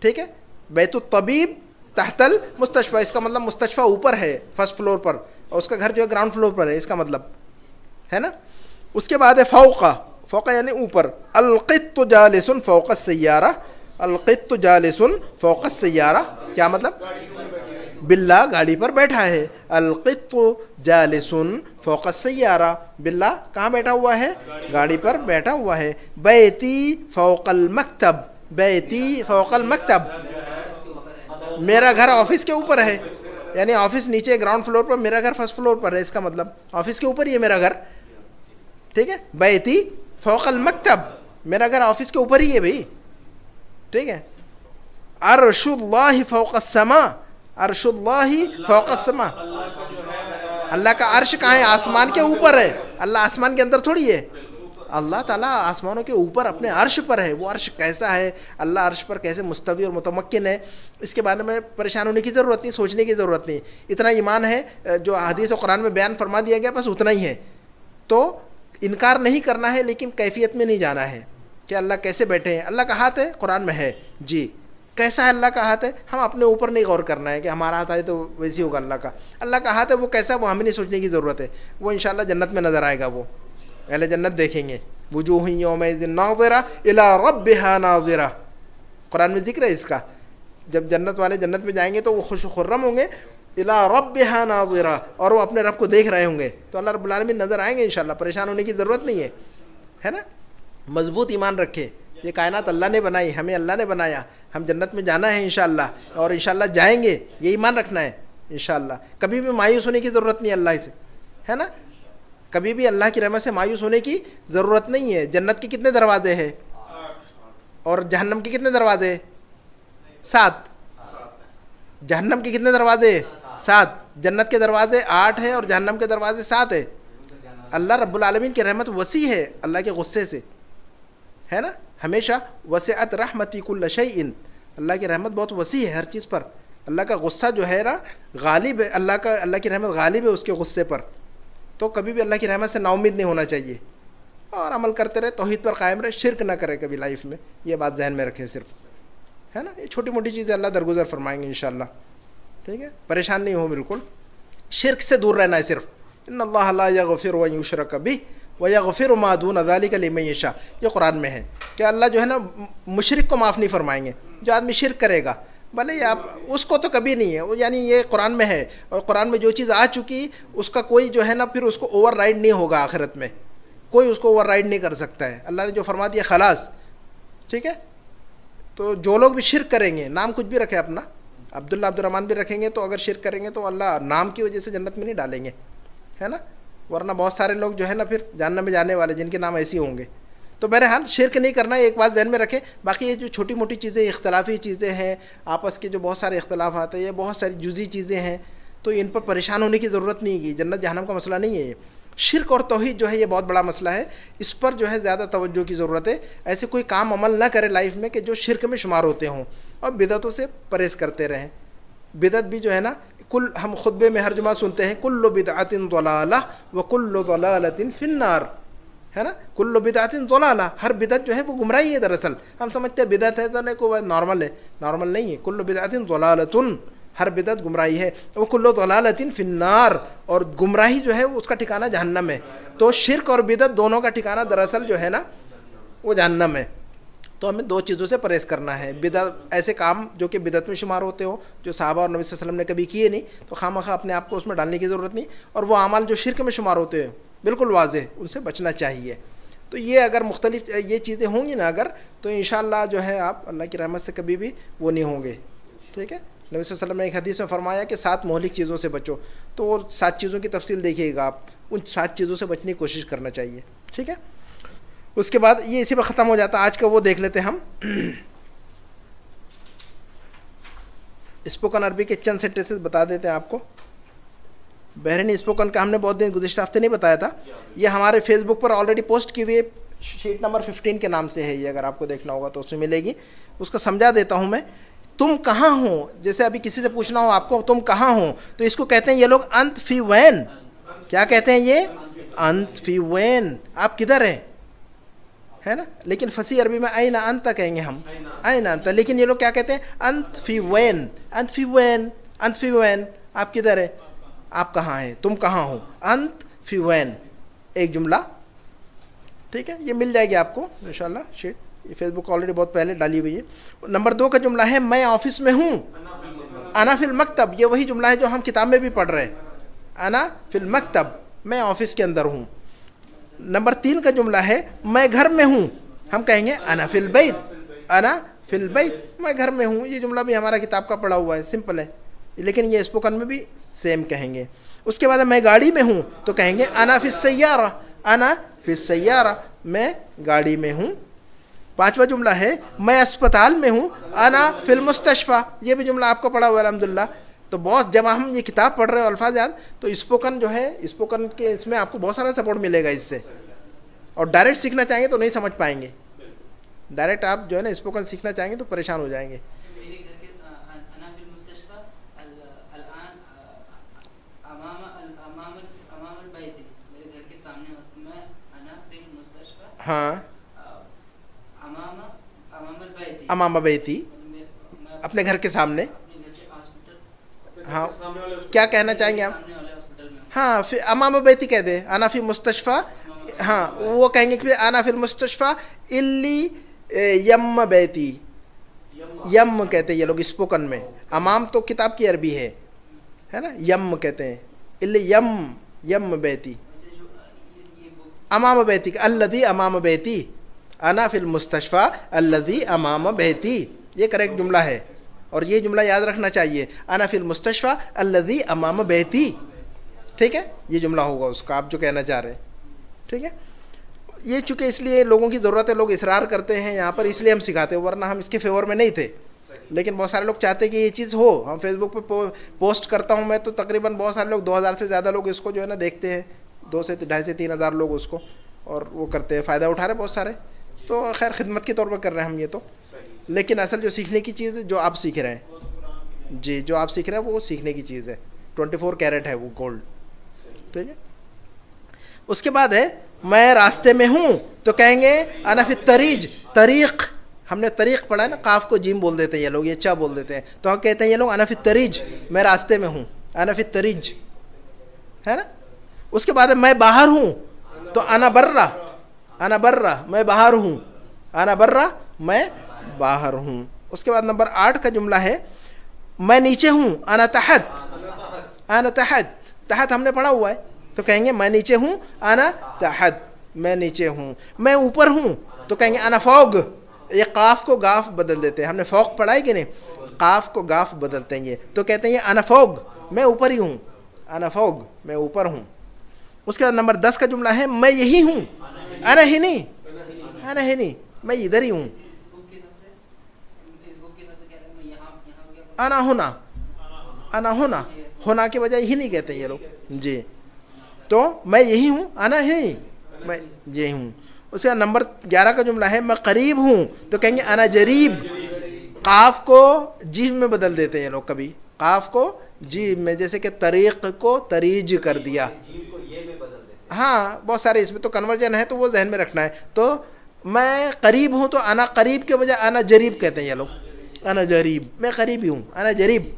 [SPEAKER 1] ठीक है। बैतुत तबीब तहतल मुस्तशफ़ा, इसका मतलब मुस्तशफ़ा ऊपर है, फर्स्ट फ्लोर पर, और उसका घर जो है ग्राउंड फ्लोर पर है, इसका मतलब है ना। उसके बाद है फ़ौक़ा, फ़ौक़ा यानी ऊपर। अलक़ित्तु जालिसुन फ़ौक़ सय्यारा, अलक़ित्तु जालिसुन फ़ौक़ सय्यारा, क्या मतलब, बिल्ला गाड़ी पर बैठा है। अलक़ित्तु जालिसुन फ़ौक़ सय्यारा, बिल्ला कहाँ बैठा हुआ है, गाड़ी पर बैठा हुआ है। बैती फ़ौक़ल मकतब, बैती फ़ौक़ल मकतब, मेरा घर ऑफिस के ऊपर है, यानी ऑफिस नीचे ग्राउंड फ्लोर पर, मेरा घर फर्स्ट फ्लोर पर है, इसका मतलब ऑफिस के ऊपर ही है मेरा घर, ठीक है। बैती फ़ौक़ल मकतब, मेरा घर ऑफिस के ऊपर ही है भाई, ठीक है। अर्शुल्लाहि फ़ौक़स समा, अर्शुल्लाहि फ़ौक़स समा, अल्लाह का अर्श कहाँ है, आसमान के ऊपर है। अल्लाह आसमान के अंदर थोड़ी है, अल्लाह ताला आसमानों के ऊपर अपने अर्श पर है। वो अर्श कैसा है, अल्लाह अर्श पर कैसे मुस्तवी और मुतमक्किन है, इसके बारे में परेशान होने की ज़रूरत नहीं, सोचने की ज़रूरत नहीं। इतना ईमान है जो हदीस और कुरान में बयान फरमा दिया गया, बस उतना ही है। तो इनकार नहीं करना है, लेकिन कैफियत में नहीं जाना है कि अल्लाह कैसे बैठे हैं। अल्लाह का हाथ है, कुरान में है जी, कैसा है अल्लाह का हाथ है, हम अपने ऊपर नहीं गौर करना है कि हमारा हाथ है तो वैसे होगा अल्लाह का। अल्लाह का हाथ है वो कैसा, वो हमें नहीं सोचने की ज़रूरत है। वो इंशाअल्लाह जन्नत में नज़र आएगा, वो अहले जन्नत देखेंगे। वुजूह यौमइज़िन नाज़िरा इला रब्बिहा नाज़िरा, कुरान में जिक्र है इसका। जब जन्नत वाले जन्नत में जाएंगे तो वो खुश खुर्रम होंगे, इला रब्बिहा नाज़िरा, और वो अपने रब को देख रहे होंगे। तो अल्लाह रब्बुल आलमीन नज़र आएंगे इंशाअल्लाह, परेशान होने की ज़रूरत नहीं है, है ना। मजबूत ईमान रखे, ये कायनात अल्लाह ने बनाई, हमें अल्लाह ने बनाया, हम जन्नत में जाना है इंशाअल्लाह, और इंशाअल्लाह जाएंगे, ये ईमान रखना है इंशाअल्लाह। कभी भी मायूस होने की ज़रूरत नहीं अल्लाह से, है ना। कभी भी अल्लाह की रहमत से मायूस होने की ज़रूरत नहीं है। जन्नत के कितने दरवाजे हैं और जहन्नम के कितने दरवाजे, 7। जहन्नम के कितने दरवाजे, 7। जन्नत के दरवाजे 8 है और जहन्नम के दरवाजे 7 है। अल्लाह रब्बुल आलमीन की रहमत वसी है अल्लाह के गुस्से से, है ना। हमेशा वसिअत रहमती कुल्ल शैइन, अल्लाह की रहमत बहुत वसी है हर चीज़ पर। अल्लाह का गुस्सा जो है ना गालिब है, अल्लाह की रहमत गालिब है उसके गुस्से पर। तो कभी भी अल्लाह की रहमत से नाउम्मीद नहीं होना चाहिए, और अमल करते रहे, तौहीद पर कायम रहे, शिरक ना करे कभी लाइफ में, ये बात जहन में रखें सिर्फ, है ना। ये छोटी मोटी चीज़ें अल्लाह दरगुजर फरमाएंगे इंशाअल्लाह, ठीक है। परेशान नहीं हो, बिल्कुल शिरक से दूर रहना है सिर्फ। इन्नल्लाह ला यग़फिरु अन युशरक बिही व यग़फिरु मा दून ज़ालिका लिमन यशा, ये कुरान में है कि अल्लाह जो है ना मुशरिक को माफ़ नहीं फरमाएंगे। जो आदमी शिरक करेगा, भले आप उसको तो कभी नहीं है वो, यानी ये कुरान में है, और कुरान में जो चीज़ आ चुकी उसका कोई जो है ना फिर उसको ओवर राइड नहीं होगा, आखिरत में कोई उसको ओवर राइड नहीं कर सकता है। अल्लाह ने जो फरमा दिया खलास, ठीक है। तो जो लोग भी शिरक करेंगे, नाम कुछ भी रखे अपना, अब्दुल्ला अब्दुर्रहमान भी रखेंगे, तो अगर शिरक करेंगे तो अल्लाह नाम की वजह से जन्नत में नहीं डालेंगे, है ना। वरना बहुत सारे लोग जो है ना फिर जहन्नम में जाने वाले जिनके नाम ऐसे होंगे। तो बहरहाल शिरक नहीं करना, एक बात ध्यान में रखें। बाकी ये जो छोटी मोटी चीज़ें, इख्तलाफी चीज़ें हैं, आपस के जो बहुत सारे इख्तलाफ आते हैं, ये बहुत सारी जुज़ी चीज़ें हैं, तो इन पर परेशान होने की ज़रूरत नहीं है। जन्नत जहन्नम का मसला नहीं है ये। शिरक और तौहीद जो है ये बहुत बड़ा मसला है, इस पर जो है ज़्यादा तवज्जो की ज़रूरत है। ऐसे कोई काम अमल ना करे लाइफ में कि जो शिरक में शुमार होते हों, और बिदअतों से परहेज़ करते रहें। बिदअत भी जो है ना, कुल हम खुतबे में हर जुमा सुनते हैं, कुल्लु बिदअतिन ज़लालह व कुल्लु ज़लालतिन फिन्नार, है ना। कुल्लु बिदअतिन ज़लालह, हर बिदअत जो है वो गुमराही है। दरअसल हम समझते हैं बिदअत है तो नहीं, कोई नॉर्मल है, नॉर्मल नहीं है। कुल्लु बिदअतिन ज़लालतुन, हर बिदअत गुमराही है। वो कुल्लु ज़लालतिन फिन्नार, और गुमराही जो है उसका ठिकाना जहन्नम है। तो शिरक और बिदअत दोनों का ठिकाना दरअसल जो है ना वो जहन्नम है। तो हमें दो चीज़ों से परहेज़ करना है। बिदअत, ऐसे काम जो कि बिदअत में शुमार होते हो, जो साहबा और नबी सल्लल्लाहु अलैहि वसल्लम ने कभी किए नहीं, तो खामखा अपने आप को उसमें डालने की ज़रूरत नहीं। और वो अमाल जो शिरक में शुमार होते हैं बिल्कुल वाज़ेह, उनसे बचना चाहिए। तो ये अगर मुख्तलिफ ये चीज़ें होंगी ना अगर, तो इंशाअल्लाह जो है आप अल्लाह की रहमत से कभी भी वो नहीं होंगे। ठीक है, नबी सल्लल्लाहु अलैहि वसल्लम ने एक हदीस में फरमाया कि 7 मोहलिक चीज़ों से बचो। तो वो 7 चीज़ों की तफसील देखिएगा आप, उन 7 चीज़ों से बचने की कोशिश करना चाहिए। ठीक है, उसके बाद ये इसी पर ख़त्म हो जाता है आज का। वो देख लेते हैं हम स्पोकन अरबी के चंद सेंटेंसेस बता देते हैं आपको। बहरीनी स्पोकन का हमने बहुत दिन गुज़िश्ता हफ्ते नहीं बताया था, ये हमारे फेसबुक पर ऑलरेडी पोस्ट की हुई है, शीट नंबर 15 के नाम से है ये, अगर आपको देखना होगा तो उसमें मिलेगी। उसको समझा देता हूँ मैं। तुम कहाँ हो, जैसे अभी किसी से पूछना हो आपको तुम कहाँ हो, तो इसको कहते हैं ये लोग अंत फी वैन। क्या कहते हैं ये? अंत फी वैन, आप किधर हैं, है ना। लेकिन फसी अरबी में आइना अंत कहेंगे हम, आइना अंत। लेकिन ये लोग क्या कहते हैं? अंत फी वैन, अंत फी वैन, अंत फी वैन, आप किधर है, आप कहाँ हैं, तुम कहाँ हो, अंत फी वैन, एक जुमला। ठीक है, ये मिल जाएगी आपको इंशाल्लाह शीट, ये फेसबुक ऑलरेडी बहुत पहले डाली हुई है। नंबर 2 का जुमला है मैं ऑफिस में हूँ, अना फिल मकतब, ये वही जुमला है जो हम किताब में भी पढ़ रहे हैं, अना फिल मकतब, मैं ऑफिस के अंदर हूँ। नंबर 3 का जुमला है मैं घर में हूँ, हम कहेंगे अना फिल बैत, अना फिल बैत, मैं घर में हूँ। ये जुमला भी हमारा किताब का पढ़ा हुआ है, सिंपल है, लेकिन ये स्पोकन में भी सेम कहेंगे। उसके बाद मैं गाड़ी में हूँ तो कहेंगे अना फिस सय्यारा, अना फिस सय्यारा, मैं गाड़ी में हूँ। 5वां जुमला है मैं अस्पताल में हूँ, अना फिल मुस्तशफा, ये भी जुमला आपको पढ़ा हुआ है अल्हम्दुलिल्लाह। तो बहुत जब हम ये किताब पढ़ रहे हो अल्फाज याद, तो स्पोकन जो है, स्पोकन के इसमें आपको बहुत सारा सपोर्ट मिलेगा इससे। और डायरेक्ट सीखना चाहेंगे तो नहीं समझ पाएंगे, डायरेक्ट आप जो है ना स्पोकन सीखना चाहेंगे तो परेशान हो जाएंगे। हाँ, अमामा बैती, अपने घर के सामने। हाँ, क्या कहना चाहेंगे आप? हाँ, फिर अमामा बैती कह दे, अना फिल मुस्तशफा। हाँ, वो कहेंगे कि अना फिल मुस्तशफा इल्ली यम बैती, यम कहते हैं ये लोग स्पोकन में। अमाम तो किताब की अरबी है ना, यम कहते हैं, इल्ली यम, यम बैती, अमाम बैती, अल्लदी अमाम बैती, अना फिल मुस्तशफा अल्लदी अमाम बैती, ये करेक्ट जुमला है। और ये जुमला याद रखना चाहिए, अना फिल मुस्तशफा अल्लदी अमाम बैती। ठीक है, ये जुमला होगा उसका, आप जो कहना चाह रहे हैं। ठीक है, ये चूँकि इसलिए लोगों की ज़रूरत है, लोग इसरार करते हैं यहाँ पर, इसलिए हम सिखाते हैं, वरना हम इसके फेवर में नहीं थे। लेकिन बहुत सारे लोग चाहते हैं कि ये चीज़ हो। हम फेसबुक पे पोस्ट करता हूँ मैं, तो तकरीबन बहुत सारे लोग, 2000 से ज़्यादा लोग इसको जो है ना देखते हैं, 2 से 2.5 से 3 हज़ार लोग उसको, और वो करते हैं, फ़ायदा उठा रहे बहुत सारे। तो खैर खिदमत के तौर पर कर रहे हैं हम ये तो। लेकिन असल जो सीखने की चीज़ है, जो आप सीख रहे हैं जी, जो आप सीख रहे हैं वो सीखने की चीज़ है, 24 कैरेट है वो गोल्ड। ठीक है, उसके बाद है मैं रास्ते में हूँ तो कहेंगे अना फिल तरीज, तरीक़, हमने तरीक़ पढ़ा है ना, काफ को जीम बोल देते हैं ये लोग, ये चा बोल देते हैं, तो हम कहते हैं ये लोग अना फिल तरीज, मैं रास्ते में हूँ, अना फिल तरीज, है ना। उसके बाद है मैं बाहर हूँ तो अना बर्रा, अना बर्रा, मैं बाहर हूँ, अना बर्रा, मैं बाहर हूँ। उसके बाद नंबर 8 का जुमला है मैं नीचे हूँ, अना तहत, अना तहत, तहत हमने पढ़ा हुआ है, तो कहेंगे मैं नीचे हूँ, अना तहत, मैं नीचे हूँ। मैं ऊपर हूँ तो कहेंगे अना फौग, ये काफ को गाफ बदल देते हैं, हमने फौक पढ़ा है कि नहीं, काफ को गाफ बदलते हैं ये, तो कहते हैं ये अना फौग, मैं ऊपर ही हूँ, अना फौग, मैं ऊपर हूँ। उसके बाद नंबर 10 का जुमला है मैं यही हूँ, अना ही नहीं, आना है नहीं, मैं इधर ही हूँ। आना होना, आना होना, होना के बजाय ही नहीं कहते ये लोग जी। तो मैं यही हूँ, आना है, मैं यही हूँ। उसका नंबर 11 का जुमला है मैं करीब हूँ, तो कहेंगे आना जरीब। काफ को जीम में बदल देते हैं ये लोग, कभी काफ को जीम में, जैसे कि तरीक को तरीज कर दिया। हाँ, बहुत सारे इसमें तो कन्वर्जन है, तो वो जहन में रखना है। तो मैं करीब हूँ, तो आना करीब के बजाय आना जरीब कहते हैं ये लोग, आना जरीब, मैं करीब ही हूँ, आना जरीब।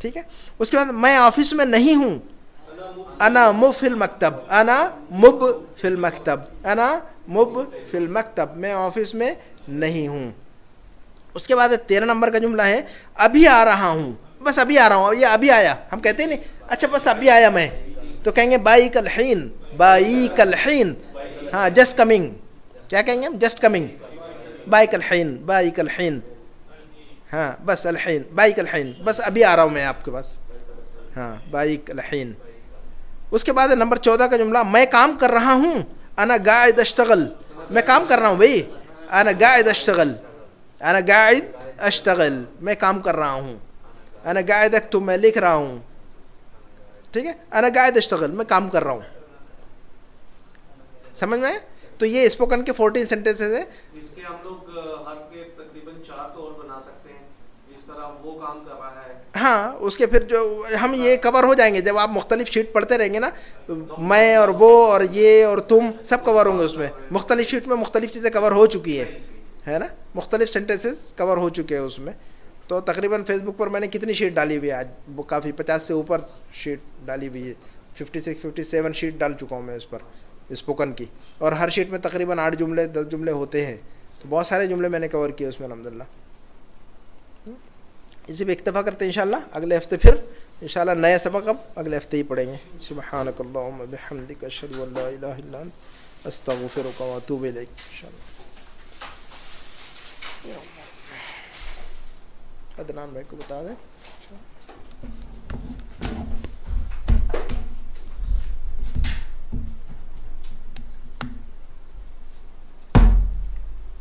[SPEAKER 1] ठीक है। उसके बाद मैं ऑफिस में नहीं हूँ, अना मुब फिल मकतब, अना मुब फिल मकतब, अना मुब फिल मकतब, मैं ऑफिस में नहीं हूँ। उसके बाद 13 नंबर का जुमला है अभी आ रहा हूँ, बस अभी आ रहा हूँ, ये अभी आया, हम कहते हैं नहीं, अच्छा बस अभी आया मैं, तो कहेंगे बाई कल हीन, बाई कल हीन। हाँ, जस्ट कमिंग, क्या कहेंगे हम, जस्ट कमिंग, बाई कल हीन, बाई कल हीन। हाँ, बस अलहीन, बाई कल हीन, बस अभी आ रहा हूँ मैं आपके पास। हाँ, बाई कल हीन। उसके बाद नंबर 14 का जुमला मैं काम कर रहा हूँ, अना गाइद अश्तगल, मैं काम कर रहा हूँ भाई, अना गाइद अश्तगल, अना गाइद अश्तगल, मैं काम कर रहा हूँ। अना गाइद अक्तुब, मैं लिख रहा हूँ। ठीक है, अना गाइद अश्तगल, मैं काम कर रहा हूँ। समझ में? तो ये स्पोकन के 14 सेंटेंसेस है।
[SPEAKER 2] इसके हम लोग हर के तकरीबन 4 तो और बना सकते हैं, इस तरह वो काम कर रहा है।
[SPEAKER 1] हाँ, उसके फिर जो हम ये कवर हो जाएंगे जब आप मुख्तलिफ शीट पढ़ते रहेंगे ना, मैं और वो और ये और तुम सब कवर होंगे उसमें। मुख्तलिफ शीट में मुख्तलिफ चीज़ें कवर हो चुकी है ना, मुख्तलिफ सेंटेंसेस कवर हो चुके हैं उसमें। तो तकरीबन फेसबुक पर मैंने कितनी शीट डाली हुई है आज, वो काफ़ी 50 से ऊपर शीट डाली हुई है, 56-57 शीट डाल चुका हूँ मैं उस पर स्पोकन की। और हर शीट में तकरीबन 8 जुमले 10 जुमले होते हैं, तो बहुत सारे जुमले मैंने कवर किए उसमें अल्हम्दुलिल्लाह। इसी पे इक्तफा करते हैं इंशाल्लाह। अगले हफ्ते फिर इंशाल्लाह नया सबक अब अगले हफ्ते ही पढ़ेंगे। सुब्हानकल्लाहुम्मा बिहम्दिका अशहदु अन ला इलाहा इल्ला अंत अस्तगफिरुका व अतूबु इलैक। अदनान भाई को बता दें।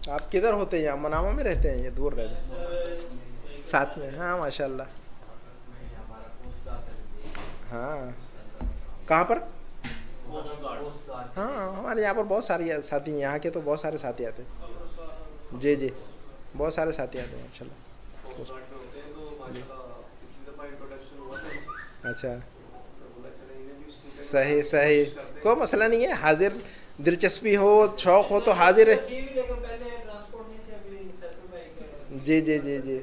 [SPEAKER 1] आप किधर होते हैं? यहाँ मनामा में रहते हैं, ये दूर रहते हैं? साथ में। हाँ माशाल्लाह। हाँ, कहाँ पर? हाँ, हमारे यहाँ पर बहुत सारे साथी हैं, यहाँ के तो बहुत सारे साथी आते हैं। जी जी, बहुत सारे साथी आते हैं माशाल्लाह। अच्छा, सही सही, कोई मसला नहीं है। हाजिर दिलचस्पी हो, शौक़ हो तो हाजिर है। जी जी जी जी,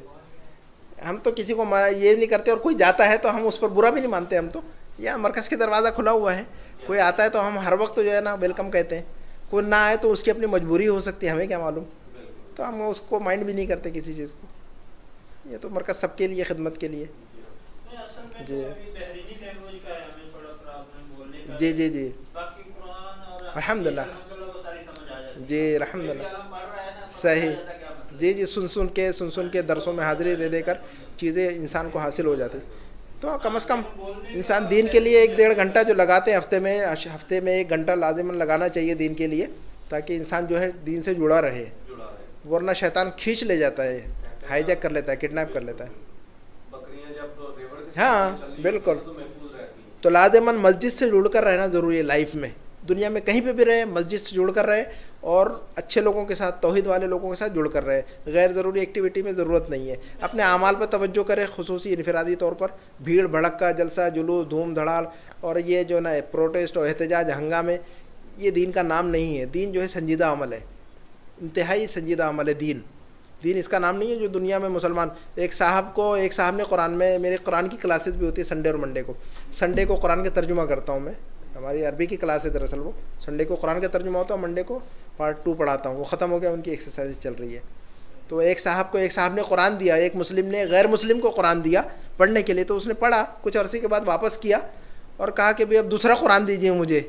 [SPEAKER 1] हम तो किसी को ये नहीं करते, और कोई जाता है तो हम उस पर बुरा भी नहीं मानते। हम तो यहाँ मरकज़ के दरवाज़ा खुला हुआ है, कोई आता है तो हम हर वक्त तो जो है ना वेलकम कहते हैं। कोई ना आए तो उसकी अपनी मजबूरी हो सकती है, हमें क्या मालूम, तो हम उसको माइंड भी नहीं करते किसी चीज़ को। ये तो मरकज़ सबके लिए, खिदमत के लिए। जी जी जी जी, अल्हम्दुलिल्लाह। जी अल्हम्दुलिल्लाह, सही। जी जी, सुन सुन के दरसों में हाज़िरी दे देकर चीज़ें इंसान को हासिल हो जाती। तो कम से कम इंसान दीन के लिए 1-1.5 घंटा जो लगाते हैं हफ्ते में 1 घंटा लाज़िमन लगाना चाहिए दीन के लिए, ताकि इंसान जो है दीन से जुड़ा रहे। वरना शैतान खींच ले जाता है, हाईजैक कर लेता है, किडनैप कर लेता है। हाँ बिल्कुल, तो लाज़िमन मस्जिद से जुड़ कर रहना ज़रूरी है लाइफ में। दुनिया में कहीं पे भी रहे, मस्जिद से जुड़ कर रहे और अच्छे लोगों के साथ, तौहीद वाले लोगों के साथ जुड़ कर रहे। गैर ज़रूरी एक्टिविटी में ज़रूरत नहीं है। अपने आमाल पर तवज्जो करें, खुसूसी इनफरादी तौर पर। भीड़ भड़क्का, जलसा जुलूस, धूम धड़ाल और ये जो ना प्रोटेस्ट और एहतजाज, हंगामे, ये दीन का नाम नहीं है। दीन जो है संजीदा अमल है, इंतहाई संजीदा अमल है दीन। दीन इसका नाम नहीं है जो दुनिया में मुसलमान। एक साहब ने कुरान में, मेरे कुरान की क्लासेस भी होती है संडे और मंडे को। संडे को कुरान का तर्जुमा करता हूँ मैं, हमारी अरबी की क्लास है दरअसल वो। संडे को कुरान का तर्जुमा होता है, मंडे को पार्ट 2 पढ़ाता हूँ। वो ख़त्म हो गया, उनकी एक्सरसाइज चल रही है। तो एक साहब ने कुरान दिया, एक मुस्लिम ने गैर मुस्लिम को कुरान दिया पढ़ने के लिए। तो उसने पढ़ा, कुछ अरसे के बाद वापस किया और कहा कि भाई अब दूसरा कुरान दीजिए मुझे।